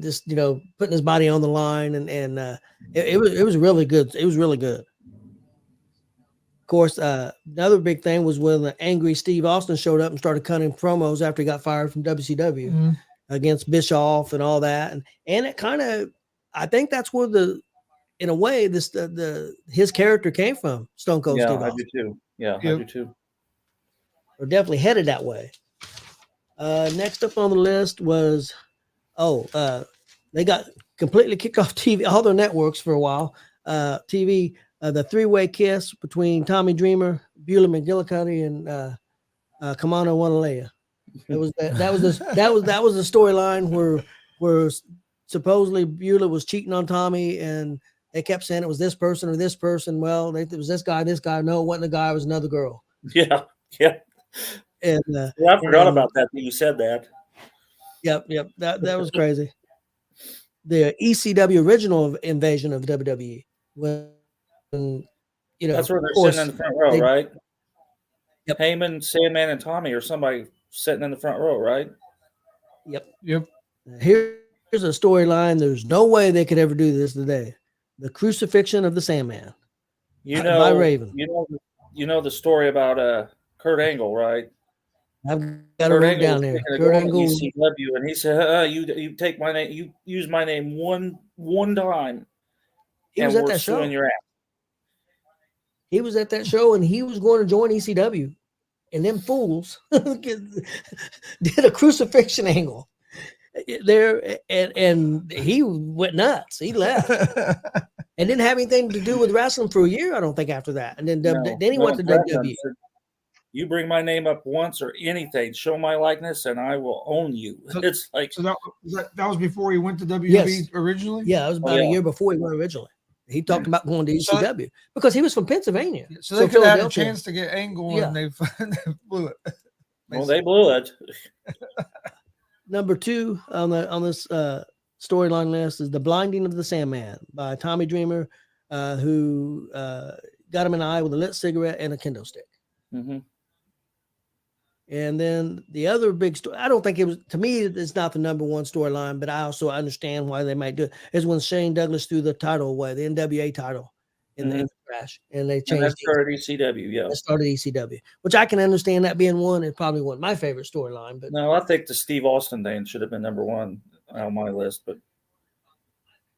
S2: just putting his body on the line, and it was really good. It was really good. Of course, another big thing was when the angry Steve Austin showed up and started cutting promos after he got fired from WCW. Against Bischoff and all that, and it kind of, I think that's where in a way his character came from, Stone Cold Steve Austin.
S3: I do too. I do too.
S2: Or definitely headed that way. Next up on the list was, they got completely kicked off TV, all their networks for a while. TV, the three-way kiss between Tommy Dreamer, Beulah McGillicuddy, and Kamano Wanalea. That was the storyline where supposedly Beulah was cheating on Tommy, and they kept saying it was this person or this person. Well, it was this guy. No, it wasn't a guy. It was another girl.
S3: Yeah.
S2: And
S3: I forgot about that. You said that.
S2: Yep. That was crazy. The ECW original invasion of WWE when you know,
S3: That's where they're
S2: of course,
S3: sitting in the front row,
S2: they-
S3: right?
S2: Yep.
S3: Heyman, Sandman, and Tommy, or somebody sitting in the front row, right?
S2: Yep.
S1: Yep.
S2: Here's a storyline. There's no way they could ever do this today. The crucifixion of the Sandman.
S3: You
S2: By
S3: know,
S2: Raven.
S3: you know the story about Kurt Angle, right?
S2: I've got it
S3: Kurt
S2: wrote
S3: Angle
S2: down
S3: was
S2: there.
S3: thinking of
S2: Kurt
S3: going to
S2: Angle.
S3: ECW, and he said, "You take my name, you use my name one time,
S2: He
S3: and
S2: was at
S3: we're
S2: that show.
S3: suing your ass."
S2: He was at that show, and he was going to join ECW, and them fools did a crucifixion angle there, and he went nuts. He left and didn't have anything to do with wrestling for a year, I don't think, after that. And then then he went to WWE.
S3: Said, you bring my name up once or anything, show my likeness, and I will own you. It's like,
S1: So that was before he went to WWE
S2: Yes.
S1: originally.
S2: Yeah, it was about a year before he went originally. He talked about going to ECW because he was from Pennsylvania.
S1: So they could have had a
S2: Philadelphia.
S1: chance to get Angle,
S2: Yeah.
S1: and they blew it.
S3: well, they blew it.
S2: Number 2 on this storyline list is The Blinding of the Sandman by Tommy Dreamer, who got him in the eye with a lit cigarette and a kendo stick.
S3: Mm-hmm.
S2: And then the other big story, I don't think it was, to me, it's not the number one storyline, but I also understand why they might do it, is when Shane Douglas threw the title away, the NWA title in the crash, and they
S3: And
S2: changed
S3: that started ECW, yeah.
S2: That started ECW, which I can understand that being one. It probably wasn't my favorite storyline, but
S3: No, I think the Steve Austin thing should have been number 1 on my list, but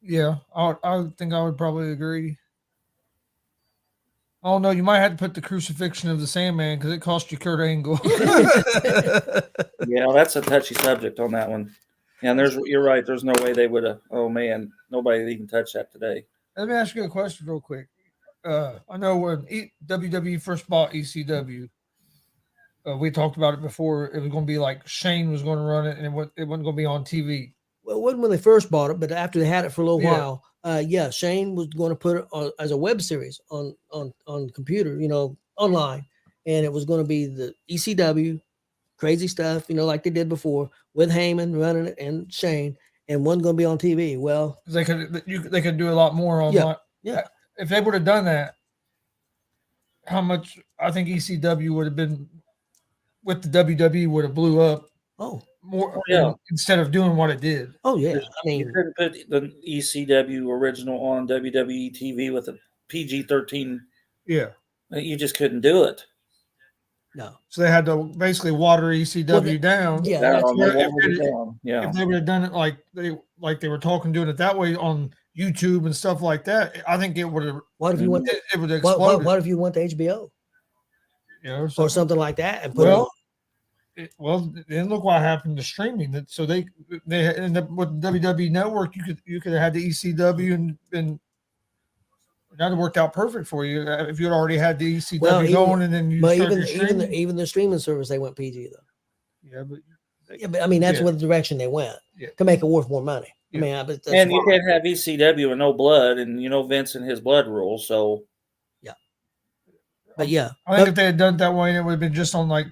S1: Yeah, I think I would probably agree. Oh no, you might have to put the crucifixion of the Sandman because it cost you Kurt Angle.
S3: yeah, that's a touchy subject on that one. And you're right. There's no way they would have. Oh man, nobody would even touch that today.
S1: Let me ask you a question real quick. I know when WWE first bought ECW, we talked about it before. It was going to be like Shane was going to run it, and it wasn't going to be on TV.
S2: well, it wasn't when they first bought it, but after they had it for a little while, Shane was going to put it on, as a web series on computer, online, and it was going to be the ECW, crazy stuff, like they did before, with Heyman running it and Shane, and wasn't going to be on TV. Well,
S1: They could do a lot more online.
S2: Yeah.
S1: If they would have done that, how much I think ECW would have been with the WWE would have blew up.
S2: Oh,
S1: more
S3: yeah.
S1: Instead of doing what it did.
S2: Oh yeah,
S3: You couldn't put the ECW original on WWE TV with a PG-13.
S1: Yeah,
S3: you just couldn't do it.
S2: No.
S1: So they had to basically water ECW down.
S2: Yeah,
S3: Down,
S1: if
S3: yeah.
S1: they would have done it like they were talking, doing it that way on YouTube and stuff like that, I think it would have.
S2: What if you went?
S1: It would have exploded.
S2: What if you went to HBO? Or something like that, and put
S1: then look what happened to streaming. So they ended up with WWE Network. You could have had the ECW and that would worked out perfect for you if you had already had the ECW going, and then you.
S2: But even the streaming service, they went PG though.
S1: Yeah,
S2: but I mean that's what the direction they went to make it worth more money.
S1: Yeah.
S2: I mean, but
S3: and you can't have ECW and no blood, and Vince and his blood rules. So
S2: but yeah,
S1: I think if they had done it that way, it would have been just on like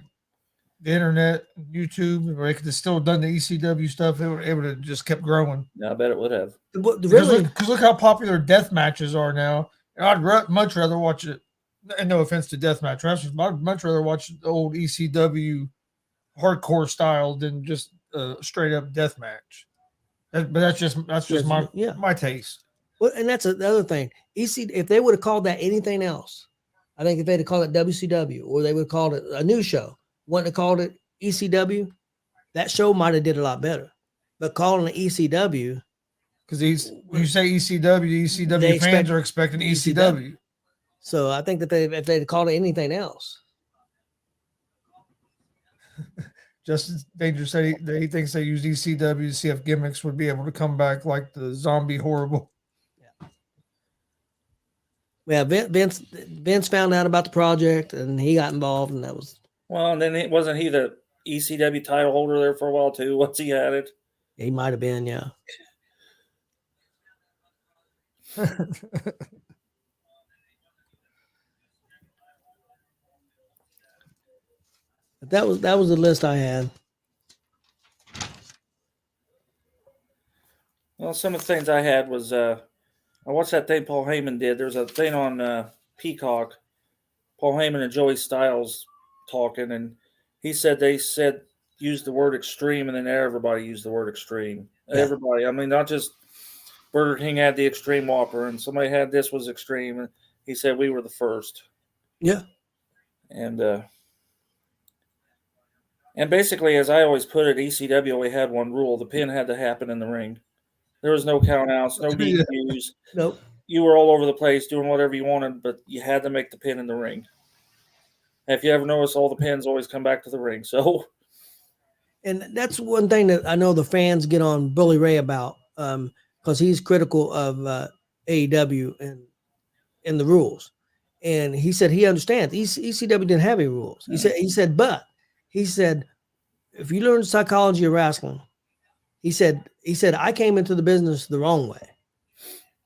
S1: the internet, YouTube, or they could have still done the ECW stuff. It would have just kept growing.
S3: Yeah, I bet it would have.
S1: Because look how popular death matches are now. I'd much rather watch it. And no offense to deathmatch wrestlers, but I'd much rather watch the old ECW hardcore style than just a straight up death match. But that's just my taste.
S2: Well, and that's the other thing. If they would have called that anything else, I think if they'd have called it WCW or they would have called it a new show, wouldn't have called it ECW, that show might have did a lot better. But calling it ECW,
S1: because you say ECW fans are expecting ECW.
S2: So I think that if they'd called it anything else.
S1: Justin Danger said he thinks they used ECW to see if gimmicks would be able to come back like the zombie horrible.
S2: Yeah, Vince found out about the project and he got involved, and that was.
S3: Well, and then wasn't he the ECW title holder there for a while too? Once he had it,
S2: he might have been, yeah. But that was the list I had.
S3: Well, some of the things I had was I watched that thing Paul Heyman did. There's a thing on Peacock, Paul Heyman and Joey Styles talking, and they said use the word extreme, and then everybody used the word extreme.
S2: Yeah.
S3: Everybody, I mean, not just Burger King had the extreme Whopper, and somebody had this was extreme, and he said we were the first.
S2: Yeah.
S3: And basically, as I always put it, ECW only had one rule: the pin had to happen in the ring. There was no countouts, no DQs.
S2: Nope.
S3: You were all over the place doing whatever you wanted, but you had to make the pin in the ring. And if you ever notice, all the pins always come back to the ring. So,
S2: and that's one thing that I know the fans get on Bully Ray about, because he's critical of AEW and the rules. And he said he understands. ECW didn't have any rules. He said, but if you learn psychology of wrestling, he said I came into the business the wrong way.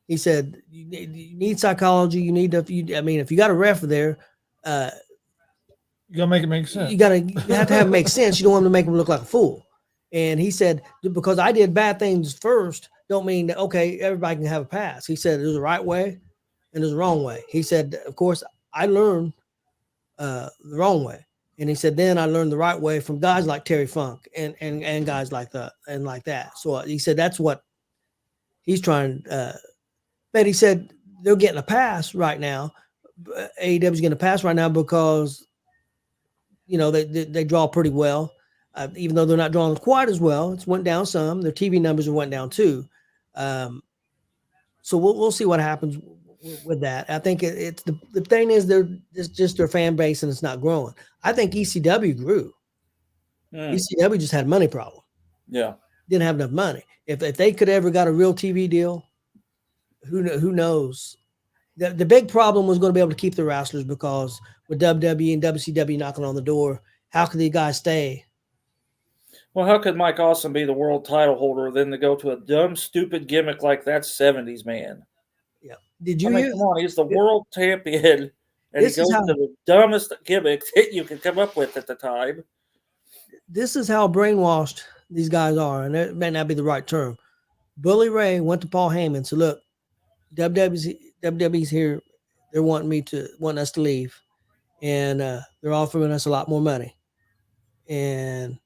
S2: He said you need psychology. You need to. If you got a ref there,
S1: you gotta make it make sense.
S2: You have to have it make sense. You don't want to make him look like a fool. And he said, because I did bad things first, don't mean that okay, everybody can have a pass. He said there's a right way and there's a wrong way. He said, of course, I learned the wrong way. And he said, then I learned the right way from guys like Terry Funk and guys like that and like that. So he said that's what he's trying. But he said they're getting a pass right now. AEW's getting a pass right now because they draw pretty well, even though they're not drawing quite as well. It's went down some. Their TV numbers have went down too. So we'll see what happens with that. I think it's the thing is it's just their fan base and it's not growing. I think ECW grew. ECW just had a money problem.
S3: Yeah,
S2: didn't have enough money. If they could ever got a real TV deal, who knows? The big problem was going to be able to keep the wrestlers because with WWE and WCW knocking on the door, how could the guys stay?
S3: Well, how could Mike Awesome be the world title holder then to go to a dumb, stupid gimmick like that 70s man?
S2: Yeah. Did you
S3: come on, he's the world champion, and he goes to the dumbest gimmick that you could come up with at the time.
S2: This is how brainwashed these guys are, and it may not be the right term. Bully Ray went to Paul Heyman and said, look, WWE's here. They're wanting us to leave. And they're offering us a lot more money. And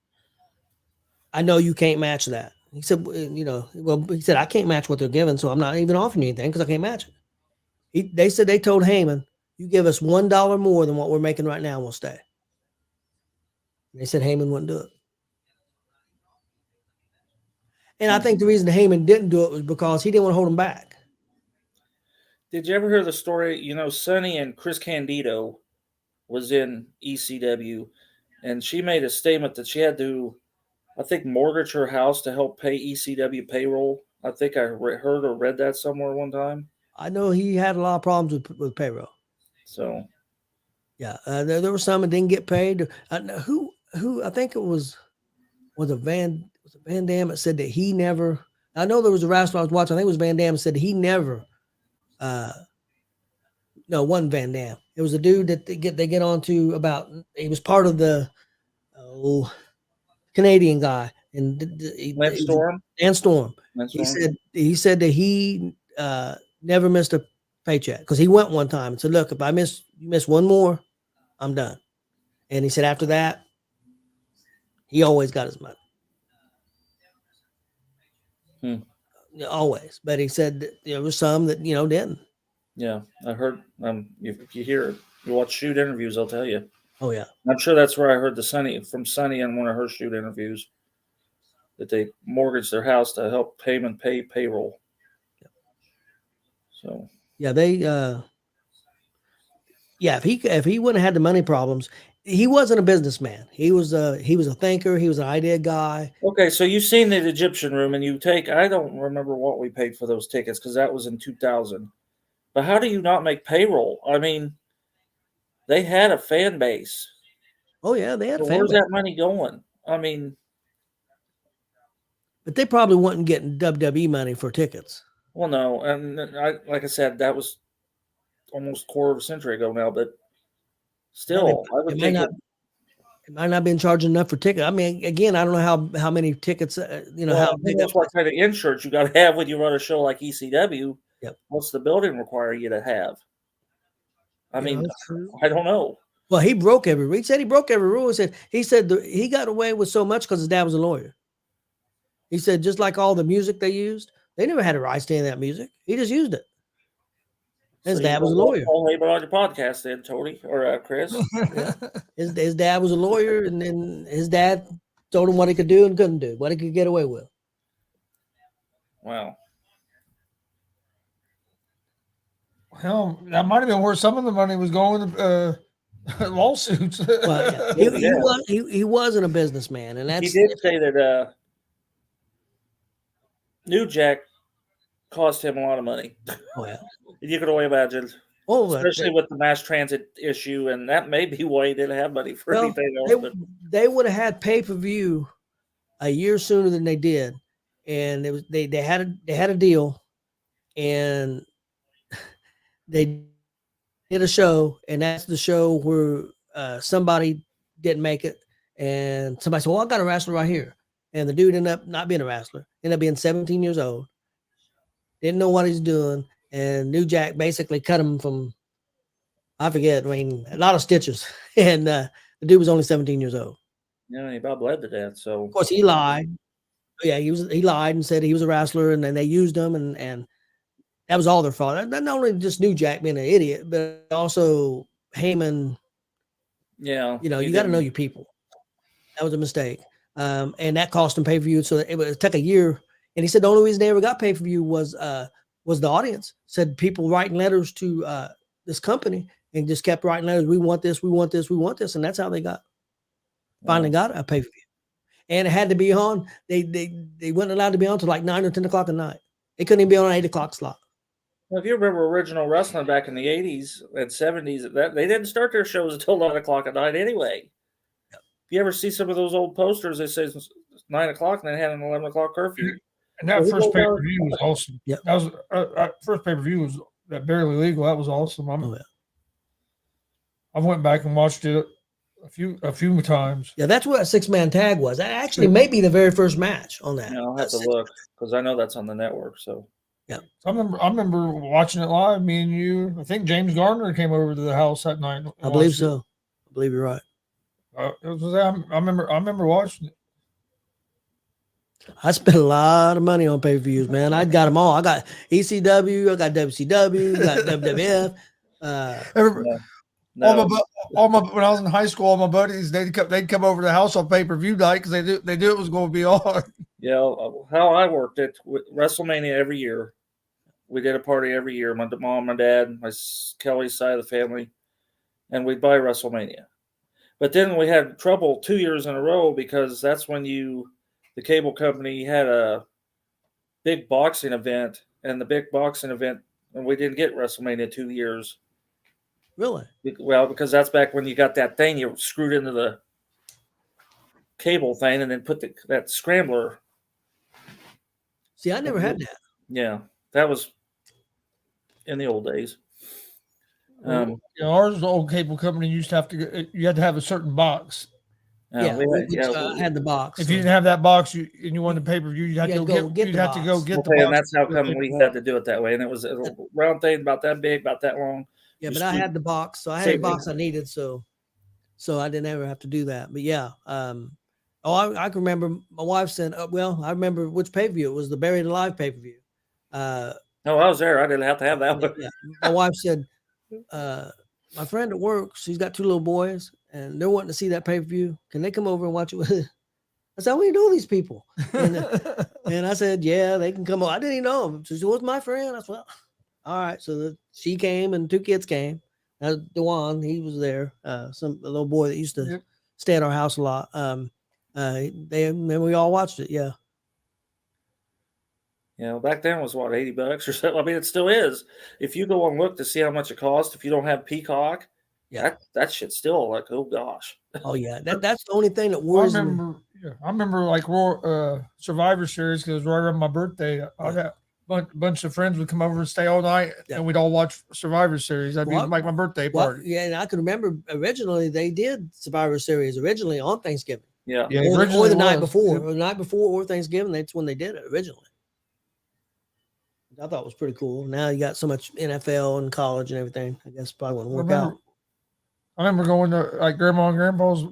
S2: I know you can't match that. He said, he said, I can't match what they're giving, so I'm not even offering you anything because I can't match it. They said they told Heyman, you give us $1 more than what we're making right now, we'll stay. They said Heyman wouldn't do it. And I think the reason Heyman didn't do it was because he didn't want to hold him back.
S3: Did you ever hear the story? Sonny and Chris Candido was in ECW, and she made a statement that she had to, I think, mortgage her house to help pay ECW payroll. I think I heard or read that somewhere one time.
S2: I know he had a lot of problems with payroll.
S3: So,
S2: yeah, there were some that didn't get paid. Who I think it was Van Dam that said that he never. I know there was a wrestler I was watching. I think it was Van Dam said that he never. No, it wasn't Van Dam. It was a dude that they get onto about. He was part of the Canadian guy and
S3: Lance Storm.
S2: Dan Storm. He said that he never missed a paycheck because he went one time and said, "Look, if you miss one more, I'm done." And he said after that, he always got his money. Always, but he said that there was some that didn't.
S3: Yeah, I heard. If you hear, you watch shoot interviews, I'll tell you.
S2: Oh yeah,
S3: I'm sure that's where I heard from Sonny in one of her shoot interviews that they mortgaged their house to help Heyman pay payroll.
S2: Yeah.
S3: So
S2: yeah, they if he wouldn't have had the money problems. He wasn't a businessman. He was a thinker. He was an idea guy.
S3: Okay, so you've seen the Egyptian Room, and I don't remember what we paid for those tickets because that was in 2000. But how do you not make payroll? I mean, they had a fan base.
S2: Oh yeah, they had a fan
S3: where's
S2: base.
S3: That money going? I mean,
S2: but they probably weren't getting WWE money for tickets.
S3: Well, no, and like I said, that was almost a quarter of a century ago now, but. Still, I would think
S2: it might not been charging enough for tickets. I mean, again, I don't know how many tickets. How big
S3: that's what kind of insurance you got to have when you run a show like ECW.
S2: Yep.
S3: What's the building require you to have? I mean,
S1: that's true.
S3: I don't know.
S2: Well, he broke every rule. He said he broke every rule. He said he got away with so much because his dad was a lawyer. He said just like all the music they used, they never had a rights to any of that music. He just used it. His
S3: So
S2: dad was a lawyer.
S3: Only about your podcast then, Tony or Chris.
S2: Yeah. His dad was a lawyer, and then his dad told him what he could do and couldn't do, what he could get away with.
S3: Wow.
S1: Hell, that might have been where some of the money was going to lawsuits.
S2: Well, he wasn't a businessman, and
S3: He
S2: that's
S3: did say that New Jack cost him a lot of money.
S2: well.
S3: You could only imagine,
S2: Oh,
S3: especially with the mass transit issue, and that may be why he didn't have money for
S2: well,
S3: anything else. But
S2: they would have had pay-per-view a year sooner than they did, and it was they had a deal, and they did a show, and that's the show where somebody didn't make it, and somebody said, "Well, I got a wrestler right here," and the dude ended up not being a wrestler, ended up being 17 years old, didn't know what he's doing, and New Jack basically cut him from, I forget, I mean, a lot of stitches, and the dude was only 17 years old.
S3: yeah, he about bled to death. So
S2: Of course, he lied. Yeah, he lied and said he was a wrestler, and then they used him, and that was all their fault. Not only just New Jack being an idiot, but also Heyman.
S3: yeah,
S2: You know, you got to know your people. That was a mistake, and that cost him pay-per-view. So it took a year. And he said the only reason they ever got pay-per-view was the audience. Said people writing letters to this company and just kept writing letters. We want this. We want this. We want this, and that's how they finally got a pay-per-view. And it had to be on. They weren't allowed to be on till like 9 or 10 o'clock at night. It couldn't even be on an 8 o'clock slot.
S3: Well, if you remember original wrestling back in the 80s and 70s, that they didn't start their shows until 9 o'clock at night anyway. Yep. If you ever see some of those old posters, they say 9 o'clock and they had an 11 o'clock curfew.
S1: And that first pay-per-view was awesome.
S2: Yeah,
S1: that was first pay-per-view was that Barely Legal. That was awesome. I went back and watched it a few times.
S2: Yeah, that's what a 6-man tag was. That actually may be the very first match on that.
S3: Yeah, I'll have to look because I know that's on the network. So
S2: yeah,
S1: I remember watching it live. Me and you. I think James Garner came over to the house that night.
S2: I believe so. I believe you're right.
S1: I remember watching it.
S2: I spent a lot of money on pay-per-views, man. I got them all. I got ECW, I got WCW, I got WWF.
S1: When I was in high school, all my buddies they'd come over to the house on pay-per-view night because they knew it was going to be on.
S3: Yeah, how I worked it with WrestleMania every year. We did a party every year. My mom, my dad, Kelly's side of the family, and we'd buy WrestleMania. But then we had trouble 2 years in a row because that's when the cable company had a big boxing event, and the big boxing event, and we didn't get WrestleMania 2 years.
S2: Really?
S3: Well, because that's back when you got that thing you screwed into the cable thing and then put that scrambler.
S2: See, I never had that.
S3: Yeah, that was in the old days.
S1: Ours, the old cable company, you had to have a certain box.
S2: I had the box.
S1: If you didn't have that box, and you wanted the pay-per-view, you'd have to go get the box.
S3: And that's how come we had to do it that way. And it was a round thing about that big, about that long.
S2: Yeah, but I had the box, so I had the box I needed, so I didn't ever have to do that. But yeah, I can remember my wife said, I remember which pay-per-view it was, the Buried Alive pay-per-view.
S3: I was there. I didn't have to have that one.
S2: Yeah. My wife said, my friend at work, she's got 2 little boys, and they're wanting to see that pay-per-view. Can they come over and watch it with us? I said, what do you know these people? And I said, yeah, they can come over. I didn't even know them. She said, what's my friend? I said, well, all right. So she came and 2 kids came. DeJuan, he was there. A little boy that used to stay at our house a lot. We all watched it. Yeah.
S3: Back then was what, $80 or something. I mean, it still is. If you go and look to see how much it costs, if you don't have Peacock, that shit's still like, oh gosh.
S2: Oh yeah, that's the only thing that worries me.
S1: I remember like Survivor Series because right around my birthday, I'd have a bunch of friends would come over and stay all night, and we'd all watch Survivor Series. That'd be like my birthday party.
S2: And I can remember originally they did Survivor Series originally on Thanksgiving.
S3: Yeah,
S2: or the night before, or the night before, or Thanksgiving. That's when they did it originally. I thought was pretty cool. Now you got so much NFL and college and everything. I guess probably wouldn't work out.
S1: I remember going to like grandma and grandpa's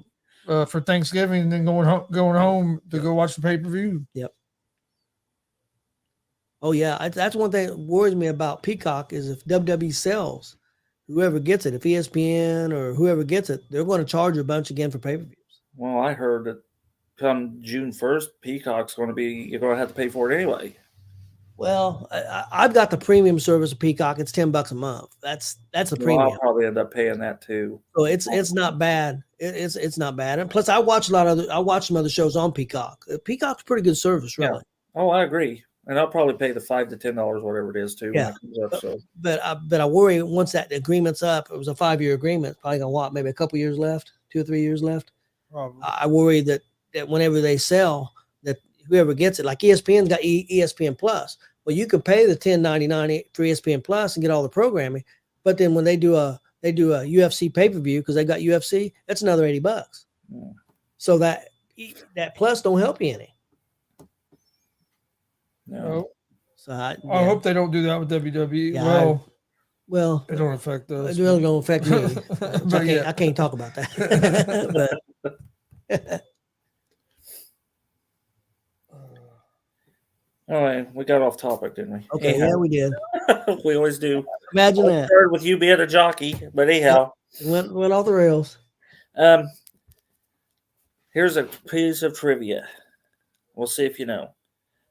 S1: for Thanksgiving, and then going home to go watch the pay per view.
S2: Yep. Oh yeah, that's one thing that worries me about Peacock is if WWE sells, whoever gets it, if ESPN or whoever gets it, they're going to charge a bunch again for pay-per-views.
S3: Well, I heard that come June 1st, Peacock's going to be, you're going to have to pay for it anyway.
S2: Well, I've got the premium service of Peacock. It's $10 a month. That's the premium.
S3: I'll probably end up paying that too.
S2: So it's not bad. It's not bad. And plus, I watch some other shows on Peacock. Peacock's a pretty good service, really.
S3: Yeah. Oh, I agree. And I'll probably pay the $5 to $10, whatever it is, too.
S2: Yeah.
S3: When it comes up, so.
S2: But I worry once that agreement's up. It was a 5-year agreement. Probably gonna maybe a couple years left, 2 or 3 years left.
S1: Probably.
S2: I worry that whenever they sell, that whoever gets it, like ESPN's got ESPN Plus. Well, you can pay the $10.99 for ESPN Plus and get all the programming, but then when they do a UFC pay-per-view because they got UFC, that's another $80.
S3: Yeah.
S2: So that Plus don't help you any.
S3: No.
S2: So I
S1: hope they don't do that with WWE.
S2: Yeah, well,
S1: it don't affect us.
S2: It really don't affect me.
S1: But
S2: I can't talk about that. But
S3: All right, we got off topic, didn't we?
S2: okay, yeah, we did.
S3: We always do.
S2: Imagine that.
S3: Started with you being a jockey, but anyhow,
S2: went off the rails.
S3: Here's a piece of trivia. We'll see if you know.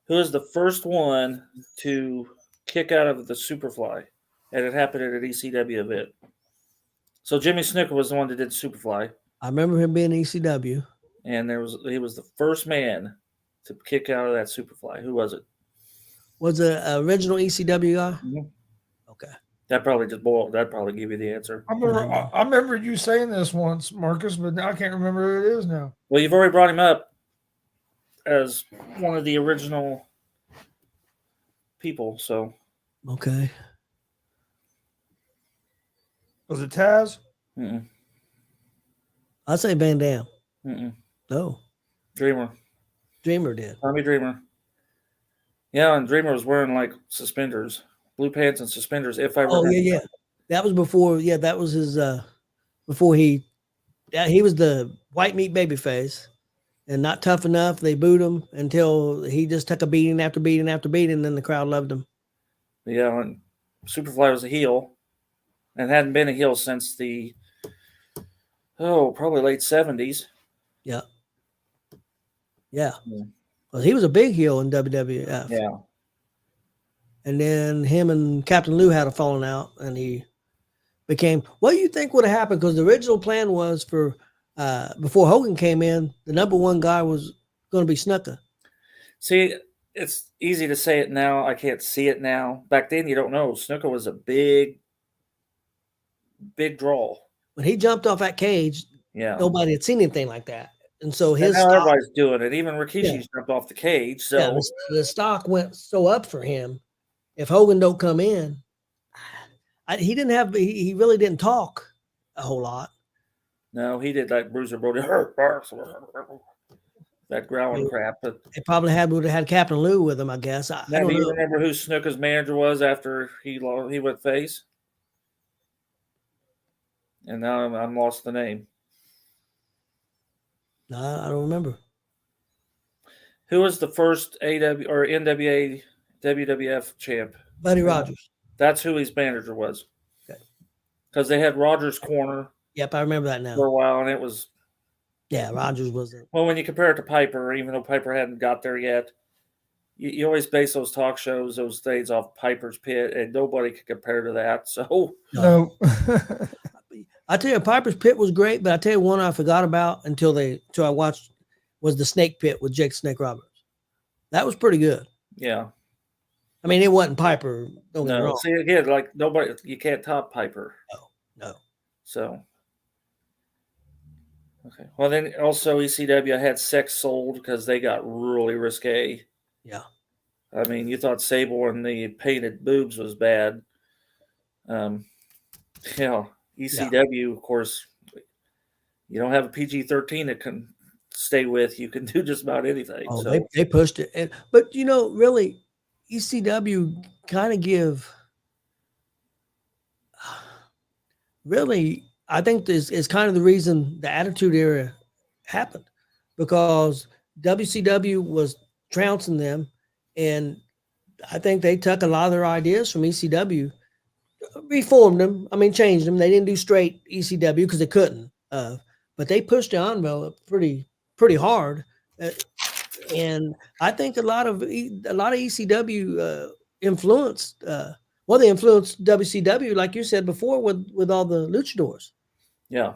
S3: Who is the first one to kick out of the Superfly? And it happened at an ECW event. So Jimmy Snuka was the one that did Superfly.
S2: I remember him being ECW.
S3: And he was the first man to kick out of that Superfly. Who was it?
S2: Was it original ECW guy?
S3: Mm-hmm.
S2: Okay.
S3: That'd probably give you the answer.
S1: I remember you saying this once, Marcus, but I can't remember who it is now.
S3: Well, you've already brought him up as one of the original people, so.
S2: Okay.
S1: Was it Taz?
S3: Mm-mm.
S2: I'd say Van Dam.
S3: Mm-mm.
S2: No.
S3: Dreamer
S2: did.
S3: Tommy Dreamer. Yeah, and Dreamer was wearing like suspenders, blue pants and suspenders. If I remember.
S2: Oh yeah. That was before. Yeah, that was his. Before he was the white meat babyface, and not tough enough. They booed him until he just took a beating after beating after beating, and then the crowd loved him.
S3: Yeah, and Superfly was a heel, and hadn't been a heel since the probably late 70s.
S2: Yeah. Yeah. Well, he was a big heel in WWF.
S3: Yeah.
S2: And then him and Captain Lou had a falling out, and he became. What do you think would have happened? Because the original plan was for before Hogan came in, the number one guy was going to be Snuka.
S3: See, it's easy to say it now. I can't see it now. Back then, you don't know. Snuka was a big draw.
S2: When he jumped off that cage, nobody had seen anything like that. And so
S3: now everybody's doing it. Even Rikishi's jumped off the cage. So
S2: the stock went so up for him. If Hogan don't come in, he really didn't talk a whole lot.
S3: No, he did like Bruiser Brody, that growling crap. But
S2: they probably would have had Captain Lou with him, I guess. I don't know. Do you
S3: remember who Snuka's manager was after he went face? And now I'm lost the name.
S2: No, I don't remember.
S3: Who was the first AW or NWA WWF champ?
S2: Buddy Rogers.
S3: That's who his manager was.
S2: Okay.
S3: Because they had Rogers Corner.
S2: Yep, I remember that now.
S3: For a while, and it was.
S2: Yeah, Rogers was it.
S3: Well, when you compare it to Piper, even though Piper hadn't got there yet, you always base those talk shows, those things off Piper's Pit, and nobody could compare to that. So
S1: no.
S2: I tell you, Piper's Pit was great, but I tell you one I forgot about until I watched was the Snake Pit with Jake Snake Roberts. That was pretty good.
S3: Yeah.
S2: I mean, it wasn't Piper. Don't get me wrong.
S3: See, again, like nobody, you can't top Piper.
S2: No.
S3: So. Okay. Well, then also ECW had Sex Sold because they got really risque.
S2: Yeah.
S3: I mean, you thought Sable and the painted boobs was bad. ECW, of course, you don't have a PG-13 that can stay with. You can do just about anything.
S2: Oh, so. They pushed it. But, really, ECW kind of give really, I think this is kind of the reason the Attitude Era happened, because WCW was trouncing them, and I think they took a lot of their ideas from ECW, reformed them. I mean, changed them. They didn't do straight ECW because they couldn't, but they pushed the envelope pretty hard, and I think a lot of ECW influenced. Well, they influenced WCW, like you said before, with all the luchadors.
S3: Yeah.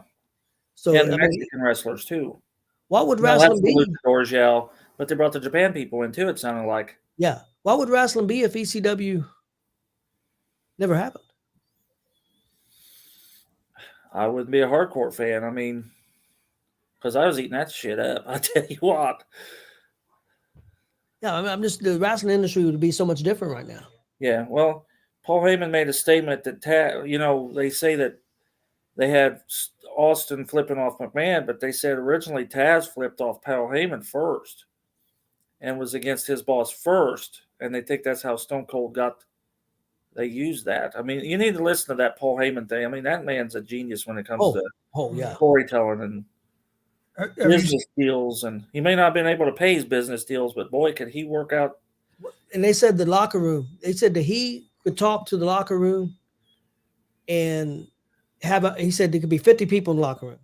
S2: So
S3: And the
S2: I mean,
S3: Mexican wrestlers too.
S2: what would
S3: No,
S2: wrestling
S3: that's
S2: be?
S3: the luchadors, yeah. But they brought the Japan people in too, it sounded like.
S2: Yeah, what would wrestling be if ECW never happened?
S3: I wouldn't be a hardcore fan. I mean, because I was eating that shit up. I tell you what.
S2: Yeah, I mean, I'm just, the wrestling industry would be so much different right now.
S3: Yeah, well, Paul Heyman made a statement that, they say that they had Austin flipping off McMahon, but they said originally Taz flipped off Paul Heyman first and was against his boss first. And they think that's how Stone Cold they used that. I mean, you need to listen to that Paul Heyman thing. I mean, that man's a genius when it comes to
S2: Yeah.
S3: storytelling and
S1: Have you
S3: business deals. And he may not have been able to pay his business deals, but boy, could he work out.
S2: And they said the locker room. They said that he could talk to the locker room and he said there could be 50 people in the locker room,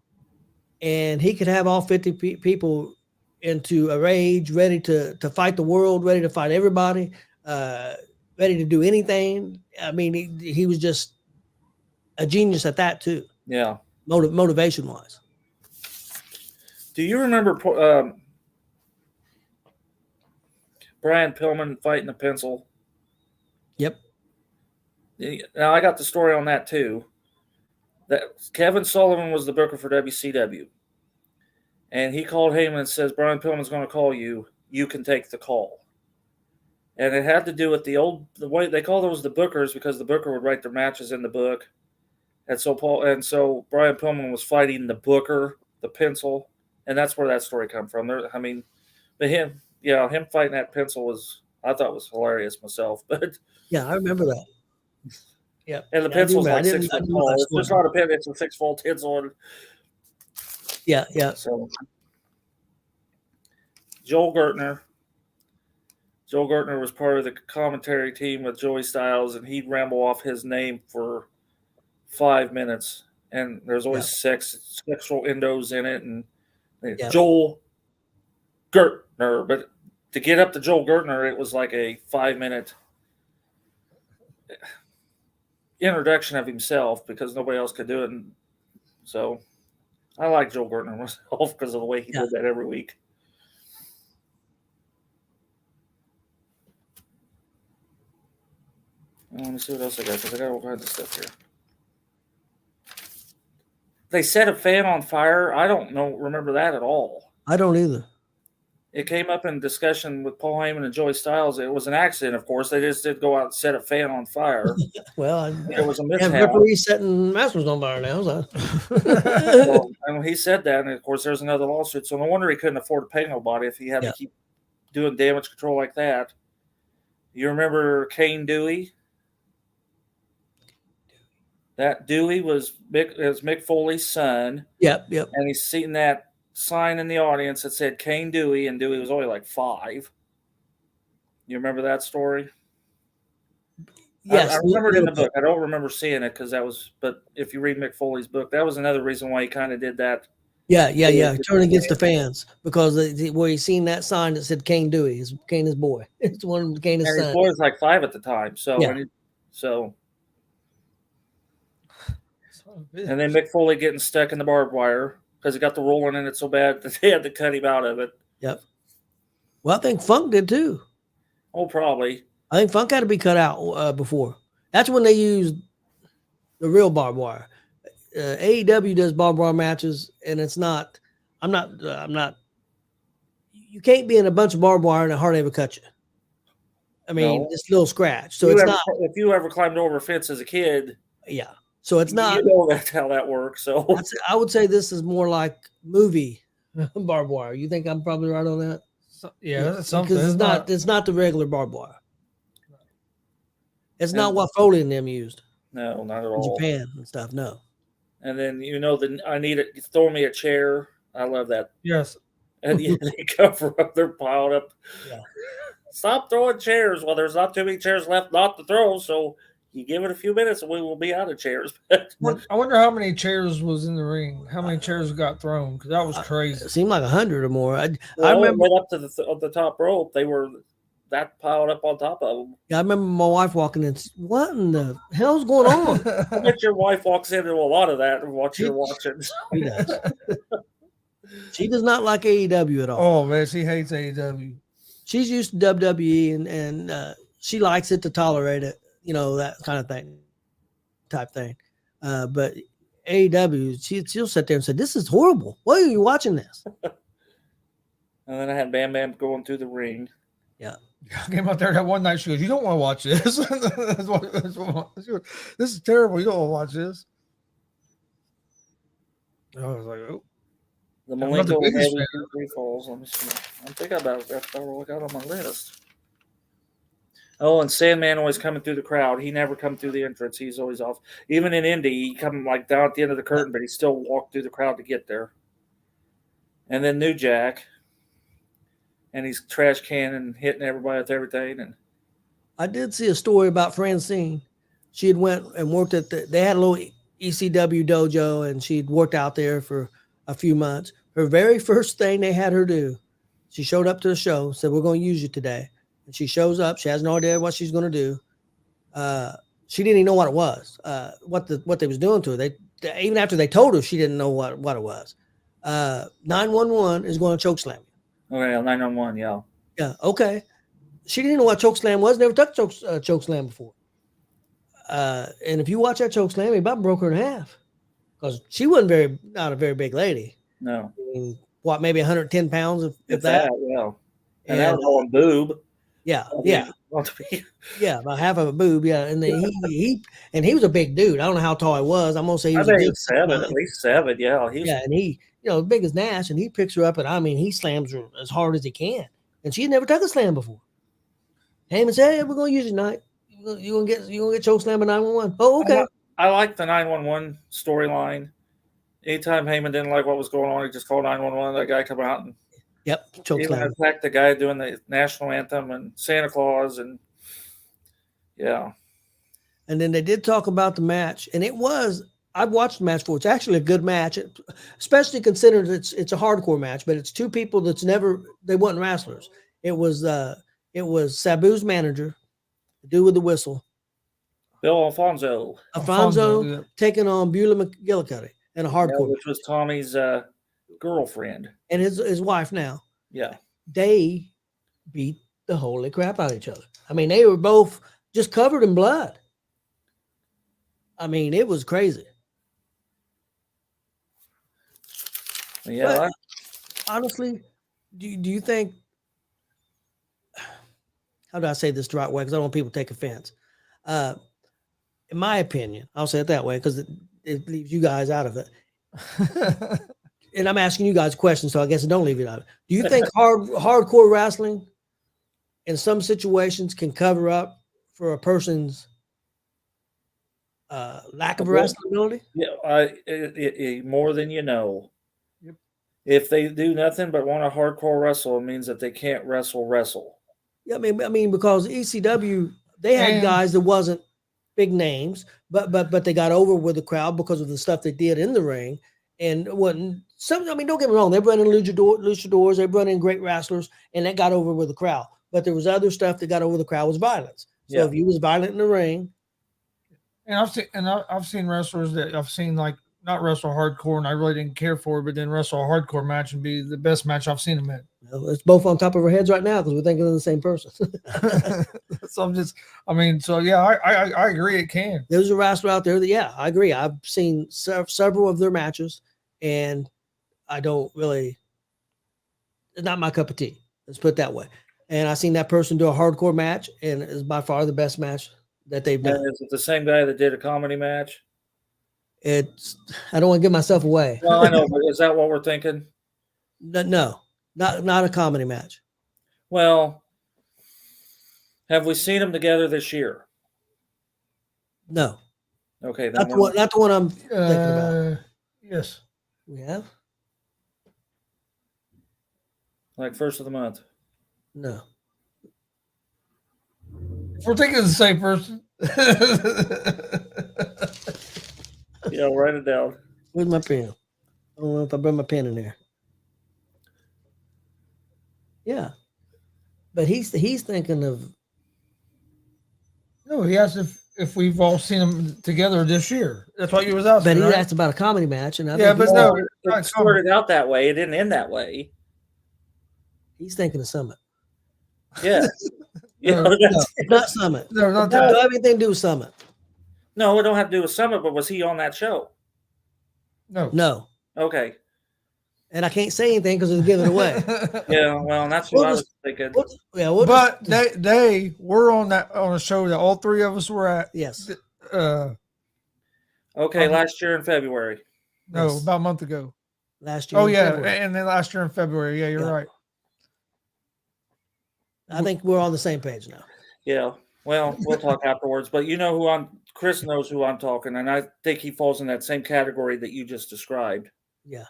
S2: and he could have all 50 people into a rage, ready to fight the world, ready to fight everybody, ready to do anything. I mean, he was just a genius at that too.
S3: Yeah.
S2: Motivation wise.
S3: Do you remember Brian Pillman fighting a pencil?
S2: Yep.
S3: Now, I got the story on that too. That Kevin Sullivan was the booker for WCW. And he called Heyman and says, Brian Pillman's going to call you. You can take the call. And it had to do with the way they call those the bookers, because the booker would write their matches in the book. And so Brian Pillman was fighting the booker, the pencil, and that's where that story come from. Him fighting that pencil I thought was hilarious myself. But
S2: yeah, I remember that. Yeah,
S3: and the pencil's like 6 foot tall. It's just not a pen; it's a 6-foot pencil.
S2: Yeah.
S3: So Joel Gertner was part of the commentary team with Joey Styles, and he'd ramble off his name for 5 minutes, and there's always sexual endos in it, and Joel Gertner. But to get up to Joel Gertner, it was like a 5-minute introduction of himself because nobody else could do it. And so I like Joel Gertner myself because of the way he did that every week. Let me see what else I got, because I got all kinds of stuff here. They set a fan on fire. I don't remember that at all.
S2: I don't either.
S3: It came up in discussion with Paul Heyman and Joey Styles. It was an accident, of course. They just did go out and set a fan on fire.
S2: Well,
S3: it was a mishap.
S2: Referees setting masters on fire now. So.
S3: And he said that, and of course, there's another lawsuit. So no wonder he couldn't afford to pay nobody if he had to keep doing damage control like that. You remember Kane Dewey? That Dewey was Mick Foley's son.
S2: Yep.
S3: And he's seen that sign in the audience that said Kane Dewey, and Dewey was only like 5. You remember that story?
S2: Yes.
S3: I remember it in the book. I don't remember seeing it but if you read Mick Foley's book, that was another reason why he kind of did that.
S2: Yeah. Turn against the fans because where he seen that sign that said Kane Dewey, Kane his boy. It's one of Kane's son.
S3: His boy was like 5 at the time. So, and then Mick Foley getting stuck in the barbed wire because he got the rolling in it so bad that they had to cut him out of it.
S2: Yep. Well, I think Funk did too.
S3: Oh, probably.
S2: I think Funk had to be cut out before. That's when they used the real barbed wire. AEW does barbed wire matches, and it's not. I'm not. You can't be in a bunch of barbed wire and a heart ever cut you. I mean, just a little scratch. So it's not.
S3: If you ever climbed over a fence as a kid,
S2: yeah. So it's not.
S3: You know that's how that works. So
S2: I would say this is more like movie barbed wire. You think I'm probably right on that?
S1: Yeah, that's something.
S2: Because it's not the regular barbed wire. It's not what Foley and them used
S3: No, not at
S2: in
S3: all.
S2: Japan and stuff. No.
S3: And then I need it. Throw me a chair. I love that.
S1: Yes.
S3: And they cover up. They're piled up.
S2: Yeah.
S3: Stop throwing chairs. Well, there's not too many chairs left not to throw, so you give it a few minutes and we will be out of chairs.
S1: I wonder how many chairs was in the ring. How many chairs got thrown? Because that was crazy.
S2: It seemed like 100 or more. I
S3: Well,
S2: remember
S3: right up to the top rope. They were that piled up on top of them.
S2: I remember my wife walking in. What in the hell's going on?
S3: I bet your wife walks into a lot of that and what you're watching.
S2: She does. She does not like AEW at all.
S1: Oh man, she hates AEW.
S2: She's used to WWE and she likes it to tolerate it, that kind of type thing. But AEW, she'll sit there and say, "This is horrible. Why are you watching this?"
S3: And then I had Bam Bam going through the ring.
S2: Yeah.
S1: I came out there that one night. She goes, "You don't want to watch this. This is terrible. You don't want to watch this." I was like, "Oh."
S3: The
S1: I'm not the
S3: Malenko
S1: biggest
S3: Heavy
S1: fan.
S3: 3 falls. Let me see. I'm thinking about it after I look out on my list. Oh, and Sandman always coming through the crowd. He never come through the entrance. He's always off. Even in Indy, he come like down at the end of the curtain, but he still walked through the crowd to get there. And then New Jack. And he's trash canning, hitting everybody with everything. And
S2: I did see a story about Francine. She had went and worked they had a little ECW dojo and she'd worked out there for a few months. Her very first thing they had her do, she showed up to the show, said, "We're going to use you today." And she shows up. She has no idea what she's going to do. She didn't even know what it was, what they was doing to her. They even after they told her, she didn't know what it was. 911 is going to choke slam you.
S3: okay, 911, yeah.
S2: Yeah, okay. She didn't know what choke slam was. Never touched choke slam before. And if you watch that choke slam, it about broke her in half because she wasn't not a very big lady.
S3: No.
S2: I mean, what, maybe 110 pounds if that?
S3: Yeah. And that was all a boob.
S2: Yeah,
S3: Yeah.
S2: about half of a boob. Yeah, and then he was a big dude. I don't know how tall he was. I'm gonna say he was
S3: I
S2: a
S3: bet
S2: big
S3: he's 7, at least 7. Yeah.
S2: and he, big as Nash, and he picks her up, and he slams her as hard as he can. And she had never took a slam before. Heyman said, "Hey, we're gonna use you tonight. You gonna get choke slam at 911." Oh, okay.
S3: I like the 911 storyline. Anytime Heyman didn't like what was going on, he just called 911. That guy come out and
S2: choke
S3: even
S2: slam.
S3: attacked the guy doing the national anthem and Santa Claus and yeah.
S2: And then they did talk about the match, and I've watched the match before. It's actually a good match, especially considered it's a hardcore match, but it's two people they weren't wrestlers. It was Sabu's manager, the dude with the whistle,
S3: Bill Alfonso,
S1: yeah.
S2: taking on Beulah McGillicuddy in a hardcore,
S3: which was Tommy's girlfriend
S2: and his wife now.
S3: Yeah.
S2: They beat the holy crap out of each other. I mean, they were both just covered in blood. I mean, it was crazy.
S3: Yeah.
S2: But honestly, do you think, how do I say this the right way? Because I don't want people to take offense. In my opinion, I'll say it that way because it leaves you guys out of it. And I'm asking you guys questions, so I guess I don't leave it out. Do you think hardcore wrestling in some situations can cover up for a person's lack of wrestling ability?
S3: Yeah, more than you know.
S1: Yep.
S3: If they do nothing but want to hardcore wrestle, it means that they can't wrestle.
S2: Yeah, I mean, because ECW, they had guys that wasn't big names, but they got over with the crowd because of the stuff they did in the ring. And don't get me wrong, they brought in luchadors, they brought in great wrestlers, and that got over with the crowd. But there was other stuff that got over the crowd was violence. So if you was violent in the ring.
S1: And I've seen wrestlers that I've seen like not wrestle hardcore and I really didn't care for it, but then wrestle a hardcore match and be the best match I've seen them in.
S2: Well, it's both on top of our heads right now because we're thinking of the same person.
S1: So I agree it can.
S2: There's a wrestler out there that, I agree. I've seen several of their matches and I don't really, it's not my cup of tea. Let's put it that way. And I seen that person do a hardcore match and it's by far the best match that they've done.
S3: Is it the same guy that did a comedy match?
S2: I don't want to give myself away.
S3: Well, I know, but is that what we're thinking?
S2: No, not a comedy match.
S3: Well, have we seen them together this year? No. Okay, then
S2: Not the one I'm thinking about.
S1: Yes.
S2: We have?
S3: like first of the month.
S2: No.
S1: If we're thinking of the same person.
S3: Yeah, I'll write it down.
S2: Where's my pen? I don't know if I brought my pen in there. Yeah. But he's thinking of
S1: No, he asked if we've all seen them together this year. That's what you was asking.
S2: but he
S1: right?
S2: asked about a comedy match, and I
S1: Yeah,
S2: think
S1: but
S2: he's,
S1: no,
S3: It started out that way. It didn't end that way.
S2: he's thinking of Summit.
S3: Yeah.
S1: No,
S3: That's
S2: Not Summit.
S1: no, not
S2: Don't
S1: that.
S2: have anything to do with Summit.
S3: No, it don't have to do with Summit, but was he on that show?
S1: No.
S2: No.
S3: Okay.
S2: And I can't say anything because it'll give it away.
S3: Yeah, well, that's what
S2: We'll
S3: I
S2: just-
S3: was thinking.
S1: But they were on a show that all three of us were at.
S2: Yes.
S3: Okay, last year in February.
S1: No,
S2: Yes.
S1: about a month ago.
S2: Last year.
S1: Oh
S2: in
S1: yeah,
S2: February.
S1: and then last year in February. Yeah, you're
S2: Yeah.
S1: right.
S2: I think we're on the same page now.
S3: Yeah. Well, we'll talk afterwards. But you know Chris knows who I'm talking, and I think he falls in that same category that you just described.
S2: Yeah.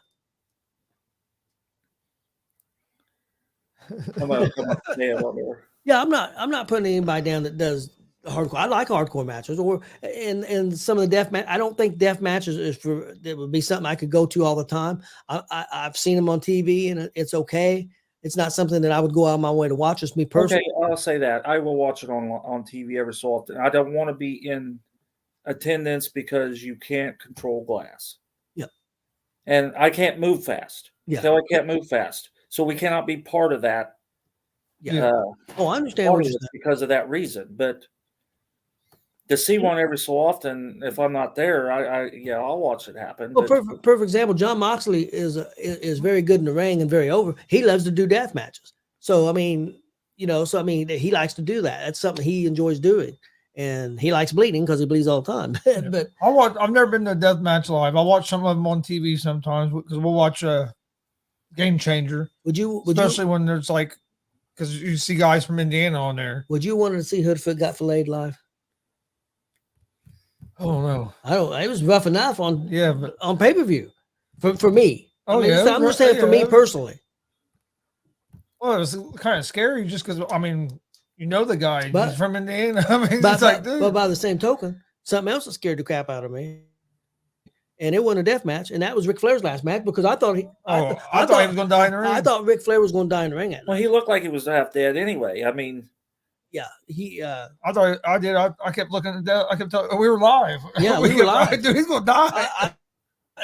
S3: I'm gonna come up to Dale on there.
S2: Yeah, I'm not putting anybody down that does hardcore. I like hardcore matches, and some of the death match. I don't think death matches that would be something I could go to all the time. I've seen them on TV, and it's okay. It's not something that I would go out of my way to watch. It's me personally.
S3: Okay, I'll say that. I will watch it on TV every so often. I don't want to be in attendance because you can't control glass.
S2: Yeah.
S3: And I can't move fast.
S2: Yeah.
S3: Kelly can't move fast. So we cannot be part of that.
S1: Yeah.
S2: Oh, I understand what you're saying.
S3: Because of that reason. But to see one every so often, if I'm not there, I'll watch it happen.
S2: Well,
S3: but,
S2: perfect example. John Moxley is very good in the ring and very over. He loves to do death matches. So I mean, he likes to do that. That's something he enjoys doing, and he likes bleeding because he bleeds all the time. But
S1: I've never been to a death match live. I watch some of them on TV sometimes because we'll watch Game Changer. Especially when there's because you see guys from Indiana on there.
S2: Would you want to see Hoodfoot got filleted live?
S1: Oh no,
S2: I don't. It was rough enough on pay per view for me.
S1: I'm
S2: just saying for me personally.
S1: Well, it was kind of scary just because the guy he's from Indiana.
S2: But by the same token, something else that scared the crap out of me. And it wasn't a death match, and that was Ric Flair's last match because I thought
S1: I thought he was going to die in the ring.
S2: I thought Ric Flair was going to die in the ring.
S3: Well, he looked like he was half dead anyway. I mean,
S2: yeah, he.
S1: I thought I did. I kept looking at that. I kept talking. We were live.
S2: Yeah, we were live.
S1: Dude, he's going to die.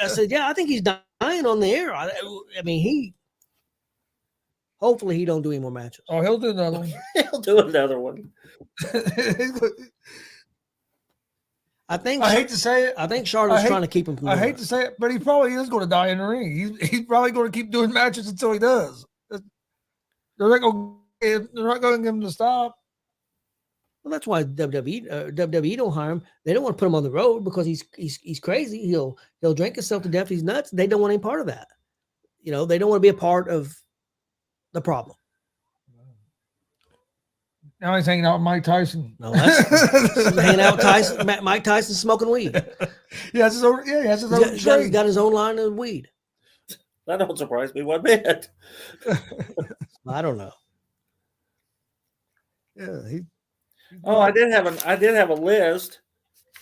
S2: I said, yeah, I think he's dying on the air. Hopefully he don't do any more matches.
S1: Oh, he'll do another one.
S3: He'll do another one.
S2: I
S1: hate to say it.
S2: I think Charlotte's trying to keep him from
S1: I hate to say it, but he probably is going to die in the ring. He's probably going to keep doing matches until he does. They're not going to get him to stop.
S2: Well, that's why WWE don't hire him. They don't want to put him on the road because he's crazy. He'll drink himself to death. He's nuts. They don't want any part of that. They don't want to be a part of the problem.
S1: Now he's hanging out with Mike Tyson.
S2: No, that's hanging out with Tyson. Mike Tyson smoking weed.
S1: He has his own. Yeah, he has his own.
S2: He's got his own line of weed.
S3: That don't surprise me one bit.
S2: I don't know.
S1: Yeah.
S3: I did have a list.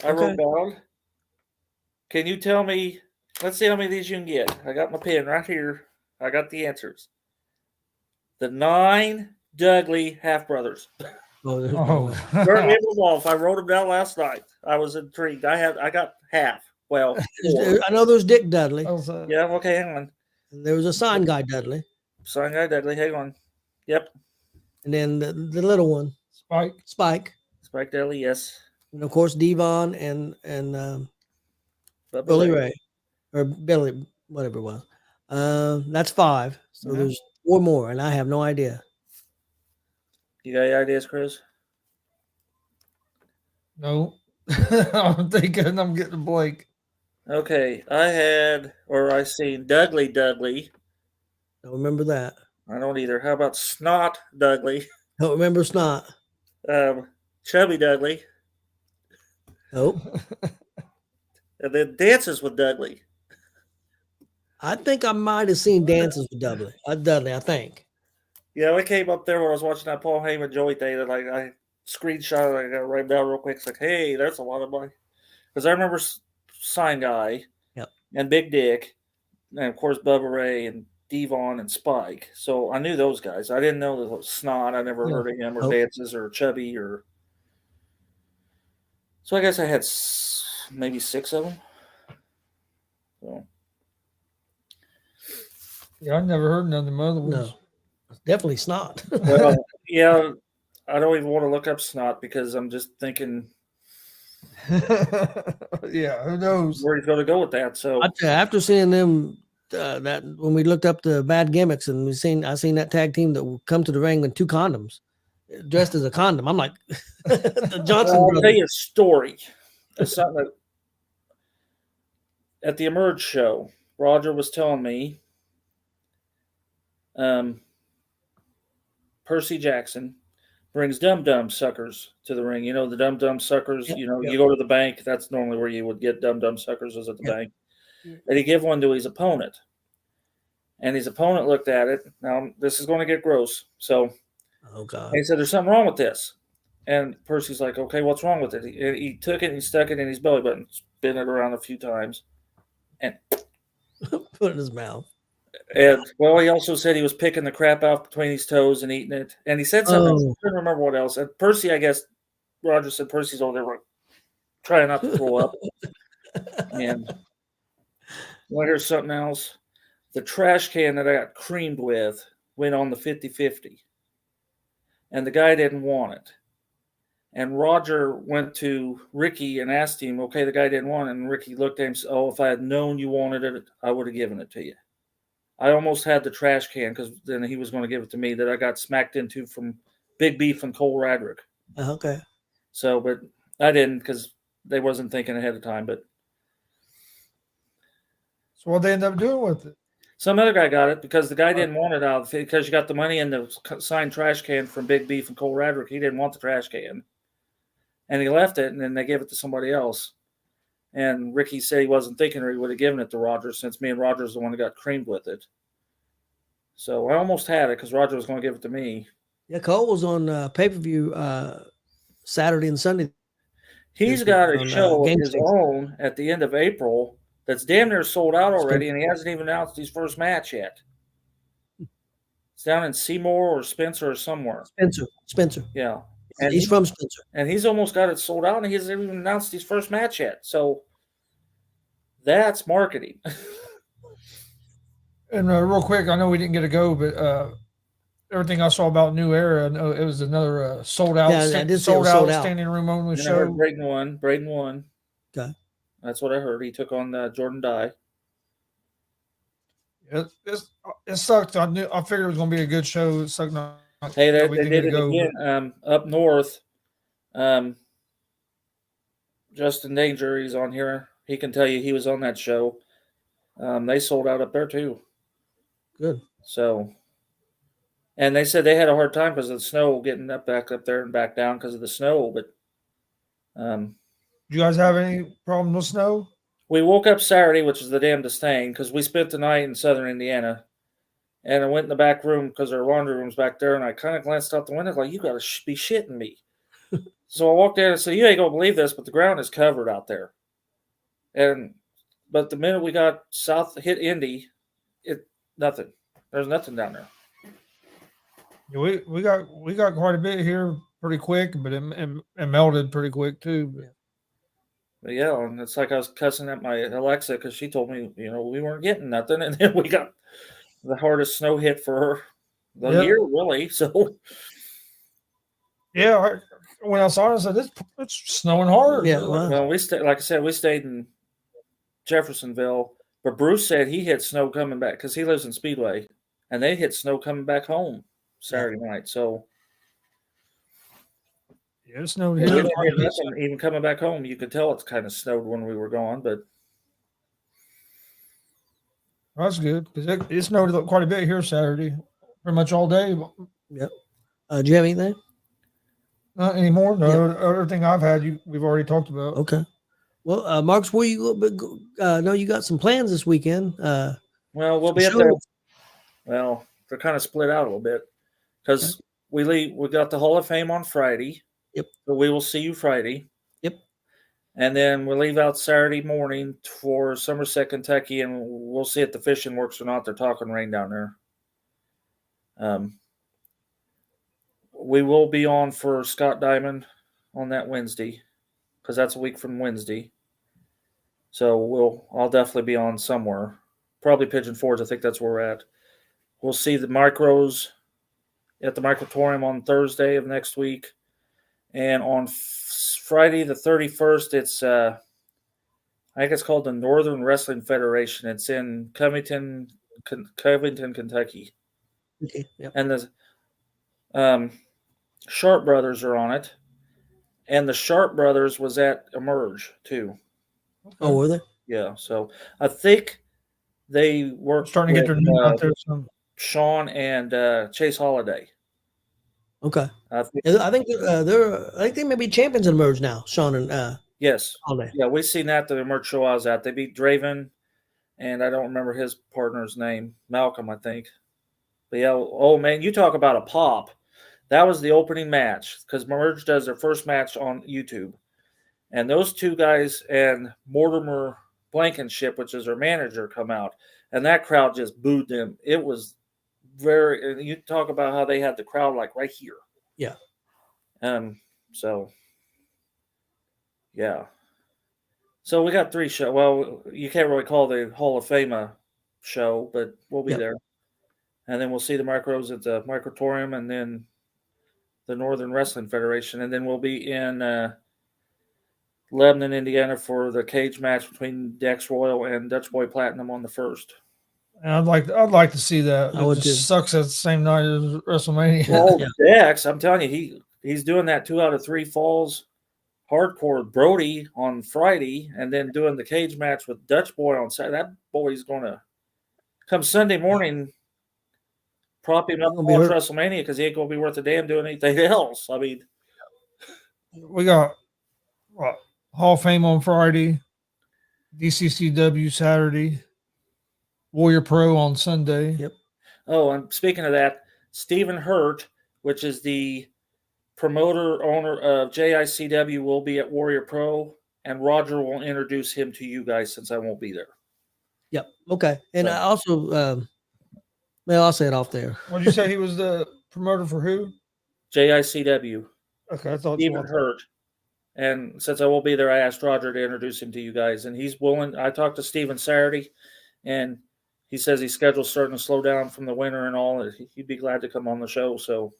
S3: I wrote down. Can you tell me? Let's see how many of these you can get. I got my pen right here. I got the answers. The 9 Dudley half brothers.
S1: Oh.
S3: I wrote them down last night. I was intrigued. I got half. Well, 4.
S2: I know there's Dick Dudley.
S3: Yeah. Okay. Hang on.
S2: There was a sign guy Dudley.
S3: Sign guy Dudley. Hang on. Yep.
S2: And then the little one, Spike
S3: Dudley. Yes.
S2: And of course Devon and Billy Ray or Billy, whatever it was. That's 5. So there's 4 more, and I have no idea.
S3: You got any ideas, Chris?
S1: No. I'm thinking I'm getting a blank.
S3: Okay. I seen Dudley.
S2: Don't remember that.
S3: I don't either. How about Snot Dudley?
S2: Don't remember Snot.
S3: Chubby Dudley.
S2: Nope.
S3: And then dances with Dudley.
S2: I think I might have seen dances with Dudley. I think.
S3: Yeah, we came up there when I was watching that Paul Heyman Joey thing, and like I screenshot it. I got to write down real quick. It's like, hey, there's a lot of money. Because I remember Sign Guy
S2: Yep.
S3: and Big Dick, and of course Bubba Ray and Devon and Spike. So I knew those guys. I didn't know the Snot. I never heard of him, or
S2: Nope.
S3: Dances, or Chubby, or. So I guess I had maybe 6 of them. So.
S1: Yeah, I never heard none of them other ones.
S2: No, definitely Snot.
S3: Well, yeah, I don't even want to look up Snot because I'm just thinking
S1: Yeah, who knows?
S3: where he's going to go with that. So
S2: After seeing them, that when we looked up the bad gimmicks and I seen that tag team that would come to the ring with 2 condoms, dressed as a condom. I'm like, the Johnson
S3: I'll
S2: brothers.
S3: tell you a story. It's something that at the Emerge show, Roger was telling me Percy Jackson brings dum-dum suckers to the ring. You know, the dum-dum suckers,
S2: Yep,
S3: you
S2: yep.
S3: go to the bank. That's normally where you would get dum-dum suckers, is at the
S2: Yep.
S3: bank. And he gave one to his opponent. And his opponent looked at it. Now, this is going to get gross. So
S2: Oh God.
S3: he said, there's something wrong with this. And Percy's like, okay, what's wrong with it? He took it and he stuck it in his belly button, spin it around a few times. And
S2: Put it in his mouth.
S3: well, he also said he was picking the crap out between his toes and eating it. And he said something else. I couldn't remember what else. And Percy, I guess, Roger said Percy's over there trying not to throw up. And well, here's something else. The trash can that I got creamed with went on the 50-50. And the guy didn't want it. And Roger went to Ricky and asked him, okay, the guy didn't want it. And Ricky looked at him and said, oh, if I had known you wanted it, I would have given it to you. I almost had the trash can because then he was going to give it to me that I got smacked into from Big Beef and Cole Radrick.
S2: Okay.
S3: So, but I didn't because they wasn't thinking ahead of time. But
S1: So what they end up doing with it?
S3: some other guy got it because the guy didn't want it out because you got the money in the signed trash can from Big Beef and Cole Radrick. He didn't want the trash can. And he left it, and then they gave it to somebody else. And Ricky said he wasn't thinking or he would have given it to Roger since me and Roger's the one who got creamed with it. So I almost had it because Roger was going to give it to me.
S2: Yeah, Cole was on pay-per-view Saturday and Sunday.
S3: He's got a
S2: on,
S3: show of
S2: Game
S3: his
S2: Changer.
S3: own at the end of April that's damn near sold out already, and he hasn't even announced his first match yet. It's down in Seymour or Spencer or somewhere.
S2: Spencer.
S3: Yeah.
S2: And he's from Spencer.
S3: And he's almost got it sold out, and he hasn't even announced his first match yet. So that's marketing.
S1: And real quick, I know we didn't get to go, but everything I saw about New Era, I know it was another sold out,
S2: Yeah, I did see it was sold out.
S1: standing room only
S3: And I heard
S1: show.
S3: Braden won.
S2: Okay.
S3: That's what I heard. He took on Jordan Dye.
S1: It sucked. I figured it was going to be a good show. It sucked.
S3: Hey, they
S1: we didn't
S3: did
S1: get
S3: it
S1: to go,
S3: again up north. Justin Danger, he's on here. He can tell you he was on that show. They sold out up there too.
S2: Good.
S3: So, and they said they had a hard time because of the snow getting back up there and back down because of the snow. But
S1: Do you guys have any problem with snow?
S3: we woke up Saturday, which is the damnedest thing, because we spent the night in southern Indiana. And I went in the back room because our laundry room's back there, and I kind of glanced out the window like, you got to be shitting me. So I walked in and said, you ain't going to believe this, but the ground is covered out there. But the minute we got south, hit Indy, nothing. There's nothing down there.
S1: Yeah, we got quite a bit here pretty quick, but it melted pretty quick too.
S3: But yeah, and it's like I was cussing at my Alexa because she told me, we weren't getting nothing, and then we got the hardest snow hit for the year, really. So
S1: yeah, when I saw it, I said it's snowing hard.
S2: Yeah,
S3: well, we stayed. Like I said, we stayed in Jeffersonville, but Bruce said he hit snow coming back because he lives in Speedway, and they hit snow coming back home Saturday night. So
S1: yeah, it snowed
S3: we
S1: here.
S3: didn't hear nothing. Even coming back home, you could tell it's kind of snowed when we were gone, but.
S1: That's good because it snowed quite a bit here Saturday, pretty much all day.
S2: Yep. Do you have anything?
S1: Not anymore. No,
S2: Yeah.
S1: everything I've had, we've already talked about.
S2: Okay. Well, Marcus, where you know you got some plans this weekend.
S3: Well, we'll
S2: Some
S3: be at the.
S2: shows.
S3: Well, they're kind of split out a little bit because we leave. We got the Hall of Fame on Friday.
S2: Yep.
S3: So we will see you Friday.
S2: Yep.
S3: And then we'll leave out Saturday morning for Somerset, Kentucky, and we'll see if the fishing works or not. They're talking rain down there. We will be on for Scott Diamond on that Wednesday because that's a week from Wednesday. So I'll definitely be on somewhere, probably Pigeon Forge. I think that's where we're at. We'll see the micros at the Microtorium on Thursday of next week, and on Friday the 31st, it's I think it's called the Northern Wrestling Federation. It's in Covington, Kentucky.
S2: Okay. Yep.
S3: And the Sharp Brothers are on it, and the Sharp Brothers was at Emerge too.
S2: Oh, were they?
S3: Yeah, so I think they work
S1: Starting to get their name out there.
S3: Sean and Chase Holiday.
S2: Okay.
S3: I think,
S2: I think they may be champions in Emerge now. Sean and
S3: yes.
S2: Holiday.
S3: Yeah, we seen that the Emerge show I was at. They beat Draven, and I don't remember his partner's name, Malcolm, I think. But yeah, oh man, you talk about a pop. That was the opening match because Merge does their first match on YouTube. And those two guys and Mortimer Blankenship, which is their manager, come out. And that crowd just booed them. It was you talk about how they had the crowd like right here.
S2: Yeah.
S3: So, yeah. So we got 3 shows. Well, you can't really call the Hall of Fame a show, but we'll be there. And then we'll see the micros at the Microtorium and then the Northern Wrestling Federation. And then we'll be in Lebanon, Indiana for the cage match between Dex Royal and Dutch Boy Platinum on the 1st.
S1: And I'd like to see that.
S2: I would
S1: It just sucks at the same night as WrestleMania.
S3: Well, Dex, I'm telling you, he's doing that 2 out of 3 falls hardcore Brody on Friday and then doing the cage match with Dutch Boy on Saturday. That boy's going to come Sunday morning prop him up to watch WrestleMania because he ain't going to be worth a damn doing anything else. I mean,
S1: we got Hall of Fame on Friday, DCCW Saturday, Warrior Pro on Sunday.
S2: Yep.
S3: Oh, and speaking of that, Stephen Hurt, which is the promoter owner of JICW, will be at Warrior Pro, and Roger will introduce him to you guys since I won't be there.
S2: Yep. Okay. And I also, I'll say it off there.
S1: What did you say he was the promoter for who?
S3: JICW.
S1: Okay, I thought
S3: Stephen Hurt. And since I won't be there, I asked Roger to introduce him to you guys, and he's willing. I talked to Stephen Saturday, and he says his schedule's starting to slow down from the winter and all. He'd be glad to come on the show. So,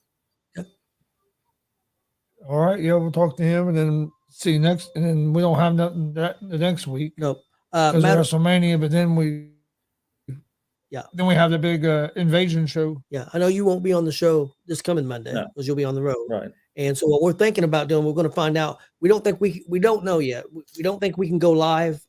S1: all right, yeah, we'll talk to him and then see next. And then we don't have nothing the next week.
S2: Nope.
S1: Because of WrestleMania, but then then we have the big invasion show.
S2: Yeah, I know you won't be on the show this coming Monday because you'll be on the road.
S3: Right.
S2: And so what we're thinking about doing, we're going to find out. We don't know yet. We don't think we can go live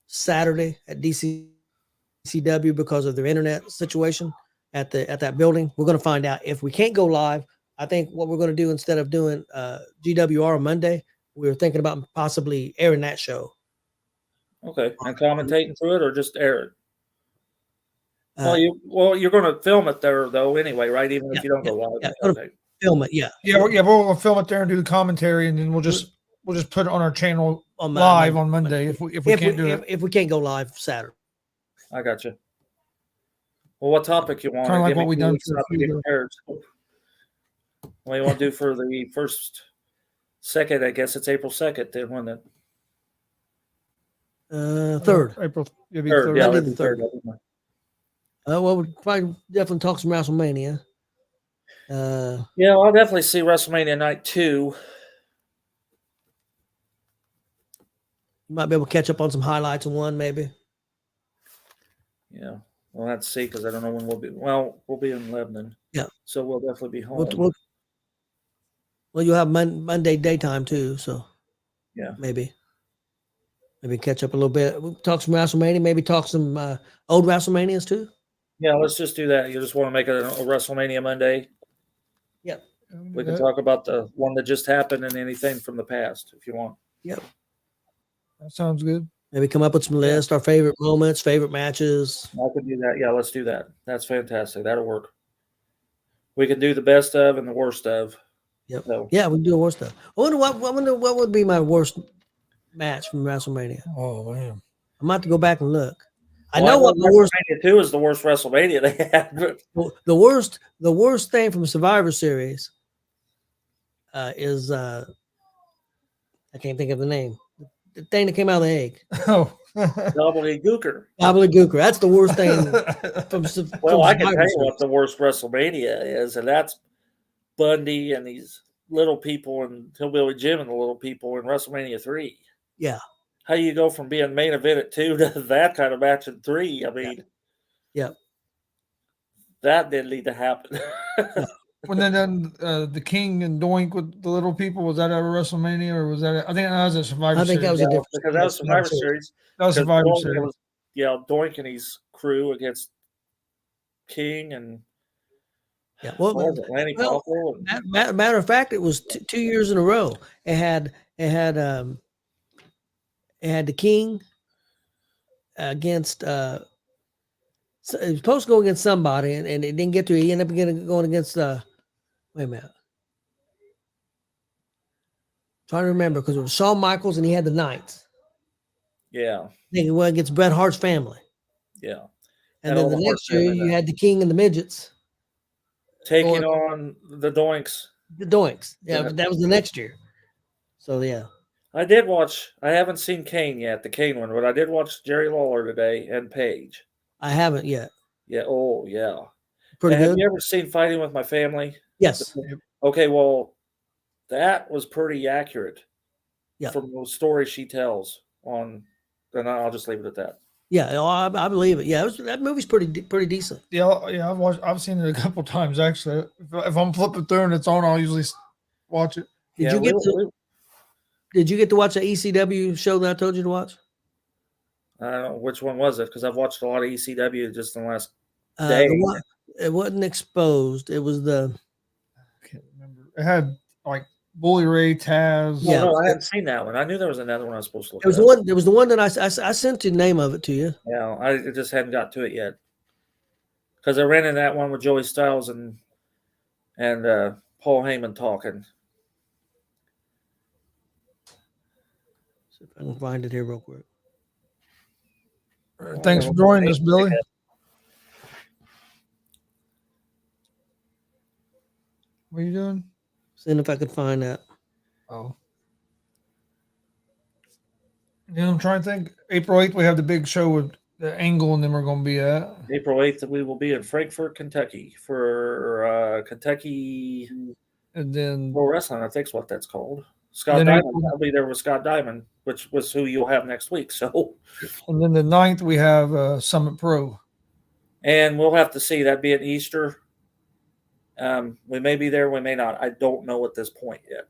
S2: Saturday at DCCW because of their internet situation at that building. We're going to find out if we can't go live. I think what we're going to do instead of doing G.W.R. Monday, we were thinking about possibly airing that show.
S3: Okay, and commentating through it or just air it? You're going to film it there though anyway, right? Even if you don't go live.
S2: Yeah, film it,
S1: we'll film it there and do the commentary, and then we'll just put it on our channel live on Monday if we can't do it.
S2: If we can't go live Saturday.
S3: I got you. Well, what topic you want?
S1: Kind of like what we done for
S3: What you want to do for the second? I guess it's April 2nd. Then when the
S2: 3rd.
S1: April. It'll be
S3: 3rd.
S1: 3rd.
S3: Yeah,
S2: the 3rd. Well, we'll probably definitely talk some WrestleMania.
S3: I'll definitely see WrestleMania night 2.
S2: You might be able to catch up on some highlights of one, maybe.
S3: Yeah, we'll have to see because I don't know when we'll be. Well, we'll be in Lebanon.
S2: Yeah,
S3: so we'll definitely be home.
S2: Well, you'll have Monday daytime too, so maybe catch up a little bit. We'll talk some WrestleMania, maybe talk some old WrestleManias too.
S3: Yeah, let's just do that. You just want to make it a WrestleMania Monday?
S2: Yeah.
S3: We can talk about the one that just happened and anything from the past if you want.
S2: Yep.
S1: That sounds good.
S2: Maybe come up with some lists, our favorite moments, favorite matches.
S3: I could do that. Yeah, let's do that. That's fantastic. That'll work. We can do the best of and the worst of.
S2: Yep.
S3: So,
S2: Yeah, we can do the worst stuff. I wonder what would be my worst match from WrestleMania.
S1: Oh man,
S2: I'm about to go back and look. I
S3: well,
S2: know what the worst.
S3: WrestleMania 2 is the worst WrestleMania they had.
S2: The worst thing from Survivor Series is I can't think of the name. The thing that came out of the egg.
S1: oh.
S3: Gobbledygooker.
S2: Gobbledygooker. That's the worst thing from.
S3: Well, I can
S2: Survivor
S3: tell you
S2: Series.
S3: what the worst WrestleMania is, and that's Bundy and these little people and Hillbilly Jim and the little people in WrestleMania 3.
S2: Yeah.
S3: How you go from being main event at 2 to that kind of match in 3? I mean,
S2: yeah.
S3: That didn't need to happen.
S1: When they done the King and Doink with the little people, was that at WrestleMania or was that? I think that was a Survivor.
S2: I think that was
S1: Series.
S2: a different.
S3: Because that was Survivor Series.
S1: That was Survivor
S3: Doink,
S1: Series.
S3: Doink and his crew against King and
S2: Well,
S3: Lanny Poffo.
S2: Matter of fact, it was 2 years in a row. It had the King against. So it was supposed to go against somebody, and it didn't get to. He ended up going against. Wait a minute. Trying to remember because it was Shawn Michaels and he had the Knights.
S3: Yeah.
S2: I think it went against Bret Hart's family.
S3: Yeah.
S2: And then the next year you had the King and the Midgets
S3: taking on the Doinks.
S2: The Doinks. Yeah, but that was the next year. So yeah.
S3: I did watch. I haven't seen Kane yet, the Kane one, but I did watch Jerry Lawler today and Paige.
S2: I haven't yet.
S3: Yeah. Oh, yeah.
S2: Pretty good.
S3: Have you ever seen Fighting with My Family?
S2: Yes.
S3: Okay. Well, that was pretty accurate.
S2: Yeah.
S3: From the story she tells on, and I'll just leave it at that.
S2: Yeah, I believe it. Yeah, that movie's pretty decent.
S1: Yeah. I've seen it a couple times actually. If I'm flipping through and it's on, I'll usually watch it.
S2: Did you get to watch the ECW show that I told you to watch?
S3: I don't know which one was it because I've watched a lot of ECW just in the last day.
S2: It wasn't Exposed. It was the.
S1: I can't remember. It had like Bully Ray, Taz.
S3: Yeah, no, I hadn't seen that one. I knew there was another one I was supposed to look at.
S2: There was the one that I sent the name of it to you.
S3: Yeah, I just hadn't got to it yet because I ran in that one with Joey Styles and Paul Heyman talking.
S2: See if I can find it here real quick.
S1: Thanks for joining us, Billy. What are you doing?
S2: Seeing if I could find that.
S1: Oh. Yeah, I'm trying to think. April 8th, we have the big show with the Angle, and then we're going to be at.
S3: April 8th, we will be in Frankfort, Kentucky for Kentucky.
S1: And then.
S3: Pro Wrestling, I think's what that's called. Scott Diamond. I'll be there with Scott Diamond, which was who you'll have next week. So.
S1: And then the 9th, we have Summit Pro.
S3: And we'll have to see. That'd be at Easter. We may be there, we may not. I don't know at this point yet.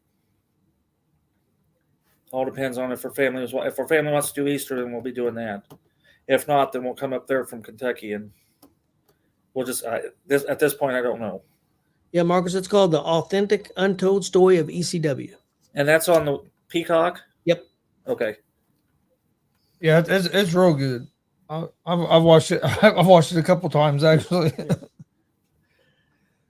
S3: All depends on if our family wants to do Easter, then we'll be doing that. If not, then we'll come up there from Kentucky and we'll just at this point I don't know.
S2: Yeah, Marcus, it's called The Authentic Untold Story of ECW.
S3: And that's on the Peacock?
S2: Yep.
S3: Okay.
S1: Yeah, it's real good. I've watched it. I've watched it a couple times actually.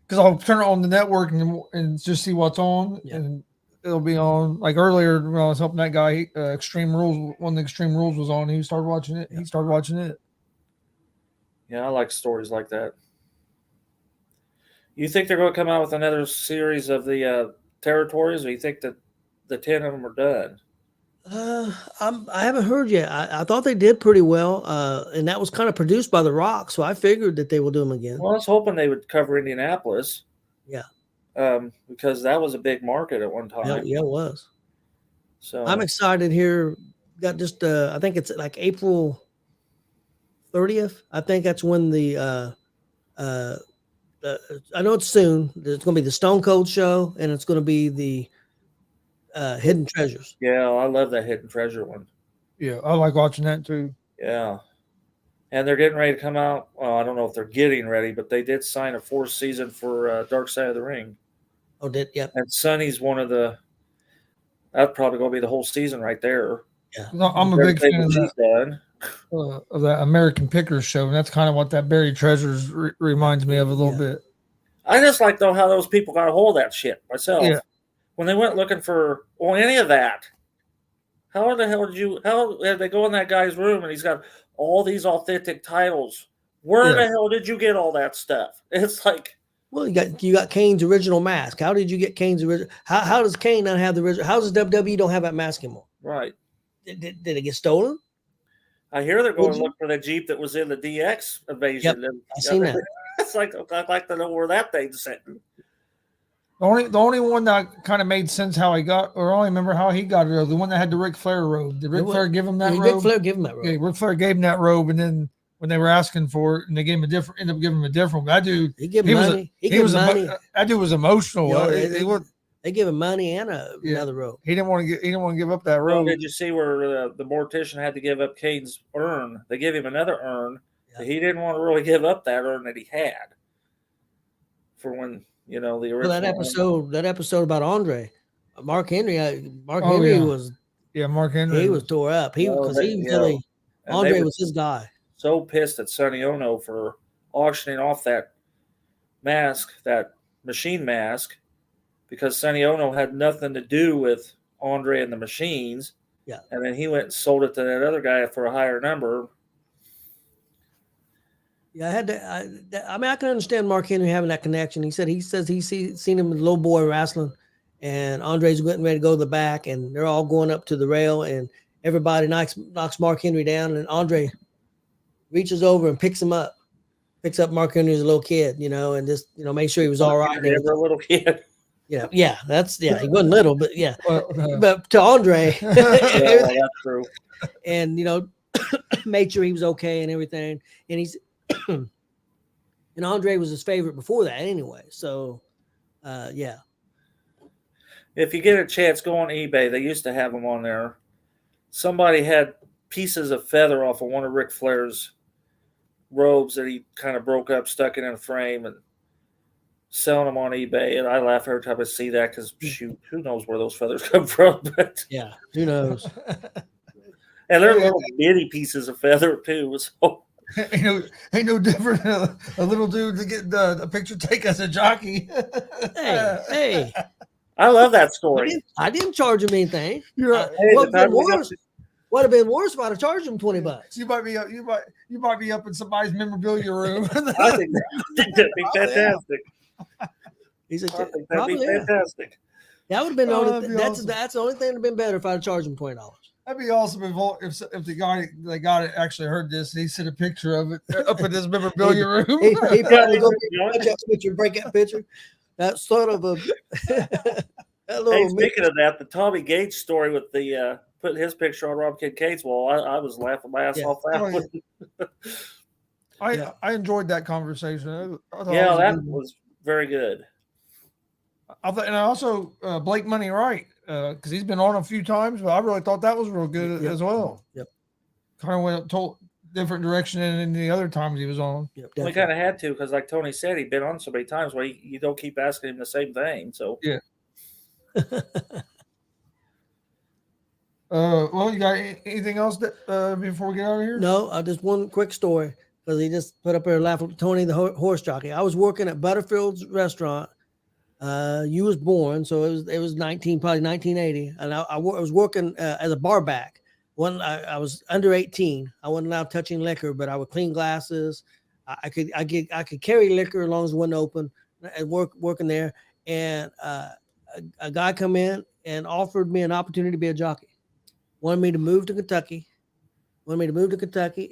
S1: Because I'll turn it on the network and just see what's on, and it'll be on. Like earlier when I was helping that guy, Extreme Rules. One of the Extreme Rules was on. He started watching it.
S3: Yeah, I like stories like that. You think they're going to come out with another series of the territories, or you think that the 10 of them are done?
S2: I haven't heard yet. I thought they did pretty well, and that was kind of produced by The Rock, so I figured that they will do them again.
S3: Well, I was hoping they would cover Indianapolis.
S2: Yeah.
S3: Because that was a big market at one time.
S2: Yeah, it was.
S3: So
S2: I'm excited here. Got just I think it's like April 30th. I think that's when I know it's soon. It's going to be the Stone Cold show, and it's going to be the Hidden Treasures.
S3: Yeah, I love that Hidden Treasure one.
S1: Yeah, I like watching that too.
S3: Yeah. And they're getting ready to come out. Well, I don't know if they're getting ready, but they did sign a 4th season for Dark Side of the Ring.
S2: Oh, yep.
S3: And Sonny's one of the. That's probably going to be the whole season right there.
S2: Yeah.
S1: No, I'm a big fan of
S3: she's done.
S1: that American Pickers show, and that's kind of what that Buried Treasures reminds me of a little bit.
S3: I just like though how those people got a hold of that shit myself.
S1: Yeah.
S3: When they went looking for any of that, how did they go in that guy's room and he's got all these authentic titles? Where the hell did you get all that stuff? It's like,
S2: well, you got Kane's original mask. How did you get Kane's original? How does Kane not have the original? How does WWE don't have that mask anymore?
S3: right.
S2: Did it get stolen?
S3: I hear they're going to look for the Jeep that was in the DX invasion.
S2: Yep, I seen that.
S3: It's like, I'd like to know where that thing's sitting.
S1: The only one that kind of made sense how he got, or I only remember how he got it, the one that had the Ric Flair robe. Did Ric Flair give him that robe?
S2: Ric Flair gave him that robe.
S1: Yeah, Ric Flair gave him that robe, and then when they were asking for it, and they gave him ended up giving him a different one. That dude,
S2: he gave him money.
S1: That dude was emotional.
S2: They gave him money and another robe.
S1: He didn't want to give up that robe.
S3: Well, did you see where the mortician had to give up Kane's urn? They gave him another urn. Yeah. He didn't want to really give up that urn that he had for when the original.
S2: Well, that episode about Andre, Mark Henry. Mark
S1: Henry
S2: was
S1: Mark Henry.
S2: He was tore up. Andre was his guy.
S3: So pissed at Sonny Ono for auctioning off that mask, that machine mask, because Sonny Ono had nothing to do with Andre and the machines.
S2: Yeah.
S3: And then he went and sold it to that other guy for a higher number.
S2: Yeah, I can understand Mark Henry having that connection. He says he's seen him with low boy wrestling, and Andre's getting ready to go to the back, and they're all going up to the rail, and everybody knocks Mark Henry down, and Andre reaches over and picks up Mark Henry as a little kid, and just make sure he was all right.
S3: Never a little kid.
S2: He wasn't little, but but to Andre,
S3: that's true.
S2: And made sure he was okay and everything, and he's. And Andre was his favorite before that anyway. So, yeah.
S3: If you get a chance, go on eBay. They used to have them on there. Somebody had pieces of feather off of one of Ric Flair's robes that he kind of broke up, stuck it in a frame, and selling them on eBay. And I laugh every time I see that because, shoot, who knows where those feathers come from? But
S2: yeah, who knows?
S3: And they're little bitty pieces of feather, too. So.
S1: Ain't no different than a little dude to get the picture taken as a jockey.
S2: Hey.
S3: I love that story.
S2: I didn't charge him anything.
S1: You're right.
S2: Would have been worse if I'd have charged him $20.
S1: You might be up in somebody's memorabilia room.
S3: I think that'd be fantastic.
S2: He said,
S3: that'd be fantastic.
S2: That would have been that's the only thing that would have been better if I'd charged him $20.
S1: That'd be awesome if the guy that got it actually heard this and he sent a picture of it up in his memorabilia room.
S2: He probably go that picture, break that picture. That sort of a.
S3: Speaking of that, the Tommy Gage story with the putting his picture on Rob Kincaid's wall, I was laughing my ass off that one.
S1: I enjoyed that conversation.
S3: That was very good.
S1: And I also Blake Money Wright. Because he's been on a few times, but I really thought that was real good as well.
S2: Yep.
S1: Kind of went different direction than the other times he was on.
S2: Yep.
S3: We kind of had to because, like Tony said, he'd been on so many times where you don't keep asking him the same thing. So
S1: yeah. Well, you got anything else before we get out of here?
S2: No, just one quick story because he just put up there laughing. Tony, the horse jockey. I was working at Butterfield's restaurant. You was born, so it was probably 1980, and I was working as a bar back. I was under 18. I wasn't allowed touching liquor, but I would clean glasses. I could carry liquor as long as it wasn't open. And working there, and a guy come in and offered me an opportunity to be a jockey. Wanted me to move to Kentucky.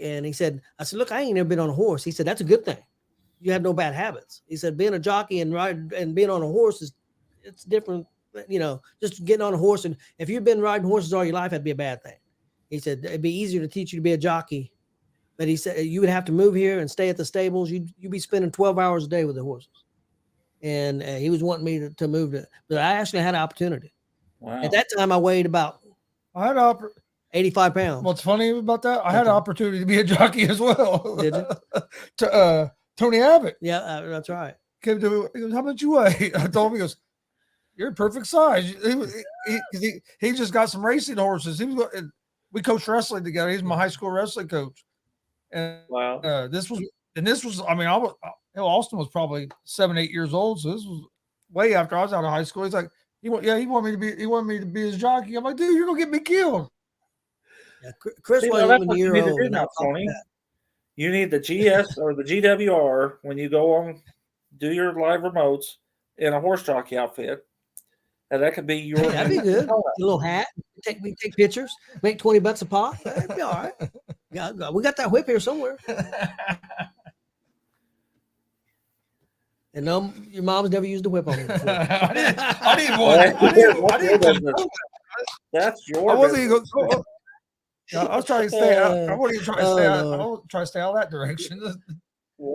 S2: And he said, I said, look, I ain't never been on a horse. He said, that's a good thing. You have no bad habits. He said, being a jockey and being on a horse it's different. Just getting on a horse. And if you've been riding horses all your life, that'd be a bad thing. He said, it'd be easier to teach you to be a jockey. But he said, you would have to move here and stay at the stables. You'd be spending 12 hours a day with the horses. And he was wanting me to move but I actually had an opportunity.
S3: Wow.
S2: At that time, I weighed about 85 pounds.
S1: What's funny about that? I had an opportunity to be a jockey as well.
S2: Did you?
S1: To Tony Abbott.
S2: Yeah, that's right.
S1: He goes, how much you weigh? I told him, he goes, You're perfect size. He just got some racing horses. We coached wrestling together. He's my high school wrestling coach. And
S3: Wow.
S1: this was. I mean, Austin was probably 7, 8 years old. So this was way after I was out of high school. He's like, he wanted me to be his jockey. I'm like, dude, you're gonna get me killed.
S2: Yeah, Chris
S3: See,
S2: wasn't
S3: that's
S2: even
S3: what
S2: a
S3: you
S2: year
S3: need to
S2: old.
S3: do
S2: and I
S3: now,
S2: thought
S3: Tony.
S2: that.
S3: You need the GS or the G.W.R. when you go on, do your live remotes in a horse jockey outfit. And that could be your.
S2: Hey, that'd be good. A little hat. We take pictures. Make $20 a pop. That'd be all right. Yeah, we got that whip here somewhere. And no, your mom's never used a whip on me before.
S1: I didn't want.
S3: That's your.
S1: I wasn't even going. I was trying to stay out. I wasn't even trying to stay out.
S2: no.
S1: I wasn't trying to stay out that direction.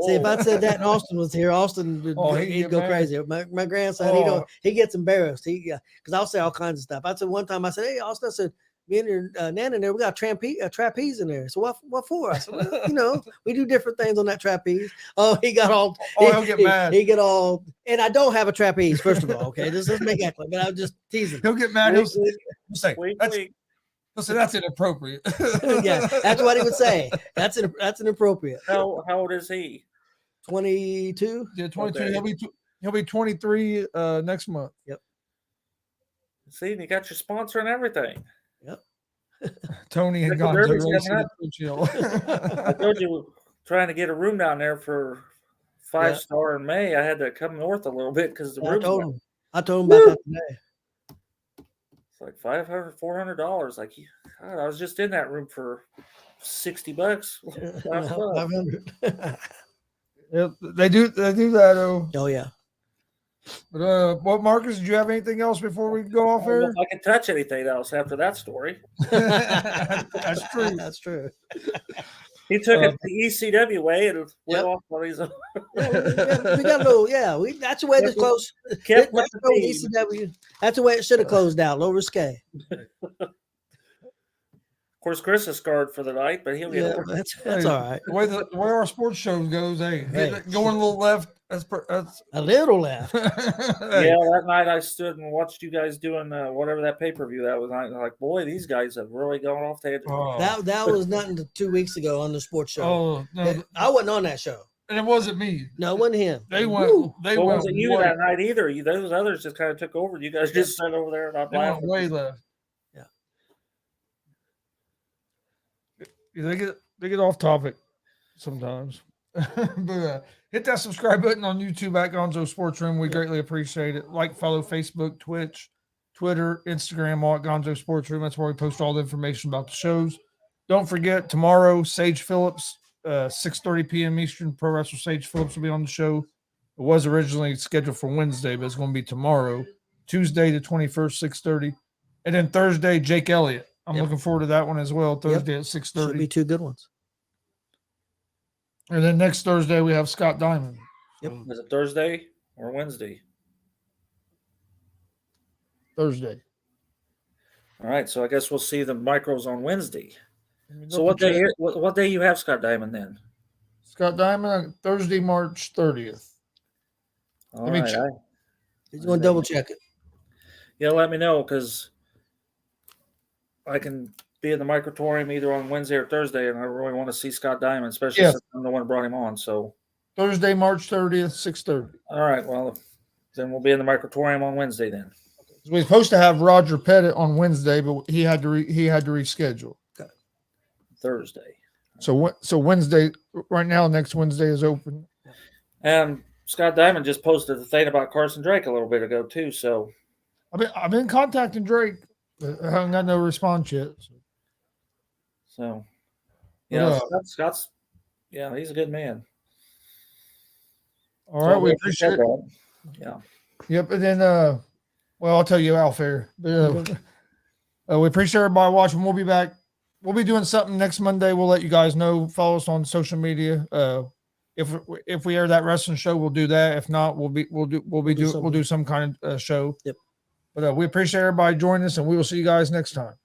S2: See, if I said that and Austin was here, Austin would he'd go crazy. My grandson, he gets embarrassed. Because I'll say all kinds of stuff. I said one time, I said, hey, Austin, I said, me and your Nan in there, we got a trapeze in there. So what for? I said, well, we do different things on that trapeze. Oh, he got all.
S1: He'll get mad.
S2: He get all. And I don't have a trapeze, first of all. Okay, this doesn't make act like, but I'm just teasing.
S1: He'll get mad. He'll say, that's inappropriate.
S2: Yeah, that's what he would say. That's inappropriate.
S3: How old is he?
S2: 22.
S1: Yeah, 22. Okay. He'll be 23 next month.
S2: Yep.
S3: See, you got your sponsor and everything.
S2: Yep.
S1: Tony and Gonzo.
S3: I told you, trying to get a room down there for 5-star in May. I had to come north a little bit because the room.
S2: I told him about that today.
S3: It's like $500, $400. Like, God, I was just in that room for $60.
S2: 500.
S1: Yeah, they do that.
S2: Oh yeah.
S1: But what, Marcus? Did you have anything else before we go off air?
S3: I can touch anything else after that story.
S1: That's true.
S2: That's true.
S3: He took it the ECW way and went off on his own.
S2: We got a little. That's the way it's close.
S3: Kept
S2: That's the way ECW. That's the way it should have closed out. Low risque.
S3: Of course, Chris is scarred for the night, but he'll get over it.
S2: That's all right.
S1: The way our sports shows goes, going a little left. That's
S2: a little left.
S3: Yeah, that night I stood and watched you guys doing whatever that pay-per-view that was. I'm like, boy, these guys have really gone off the edge.
S1: Oh.
S2: That was nothing to 2 weeks ago on the sports show.
S1: Oh no,
S2: I wasn't on that show.
S1: And it wasn't me.
S2: No, it wasn't him.
S1: They went.
S3: It wasn't you that night either. Those others just kind of took over. You guys just sat over there and I'm laughing.
S1: Way left. Yeah. They get off topic sometimes. But hit that subscribe button on YouTube at Gonzo's Sports Room. We greatly appreciate it. Like, follow Facebook, Twitch, Twitter, Instagram, all at Gonzo Sports Room. That's where we post all the information about the shows. Don't forget, tomorrow, Sage Phillips, 6:30 p.m. Eastern, Pro Wrestler Sage Phillips will be on the show. It was originally scheduled for Wednesday, but it's going to be tomorrow, Tuesday the 21st, 6:30. And then Thursday, Jake Elliott. I'm looking forward to that one as well, Thursday at 6:30.
S2: Should be two good ones.
S1: And then next Thursday, we have Scott Diamond.
S2: Yep.
S3: Is it Thursday or Wednesday?
S1: Thursday.
S3: All right, so I guess we'll see the micros on Wednesday. So what day you have Scott Diamond then?
S1: Scott Diamond on Thursday, March 30th.
S3: All right.
S2: He's going to double check it.
S3: Yeah, let me know because I can be in the microtorium either on Wednesday or Thursday, and I really want to see Scott Diamond, especially since I'm the one who brought him on. So
S1: Thursday, March 30th, 6:30.
S3: All right, well, then we'll be in the microtorium on Wednesday then.
S1: We're supposed to have Roger Pettit on Wednesday, but he had to reschedule.
S2: Okay.
S3: Thursday.
S1: So Wednesday, right now, next Wednesday is open.
S3: And Scott Diamond just posted the thing about Carson Drake a little bit ago too. So
S1: I've been contacting Drake. I haven't got no response yet.
S3: So yeah, Scott's he's a good man.
S1: All right, we appreciate it.
S3: Yeah.
S1: Yep, and then I'll tell you off air. But, we appreciate everybody watching. We'll be back. We'll be doing something next Monday. We'll let you guys know. Follow us on social media. If we air that wrestling show, we'll do that. If not, we'll do some kind of show.
S2: Yep.
S1: But we appreciate everybody joining us, and we will see you guys next time.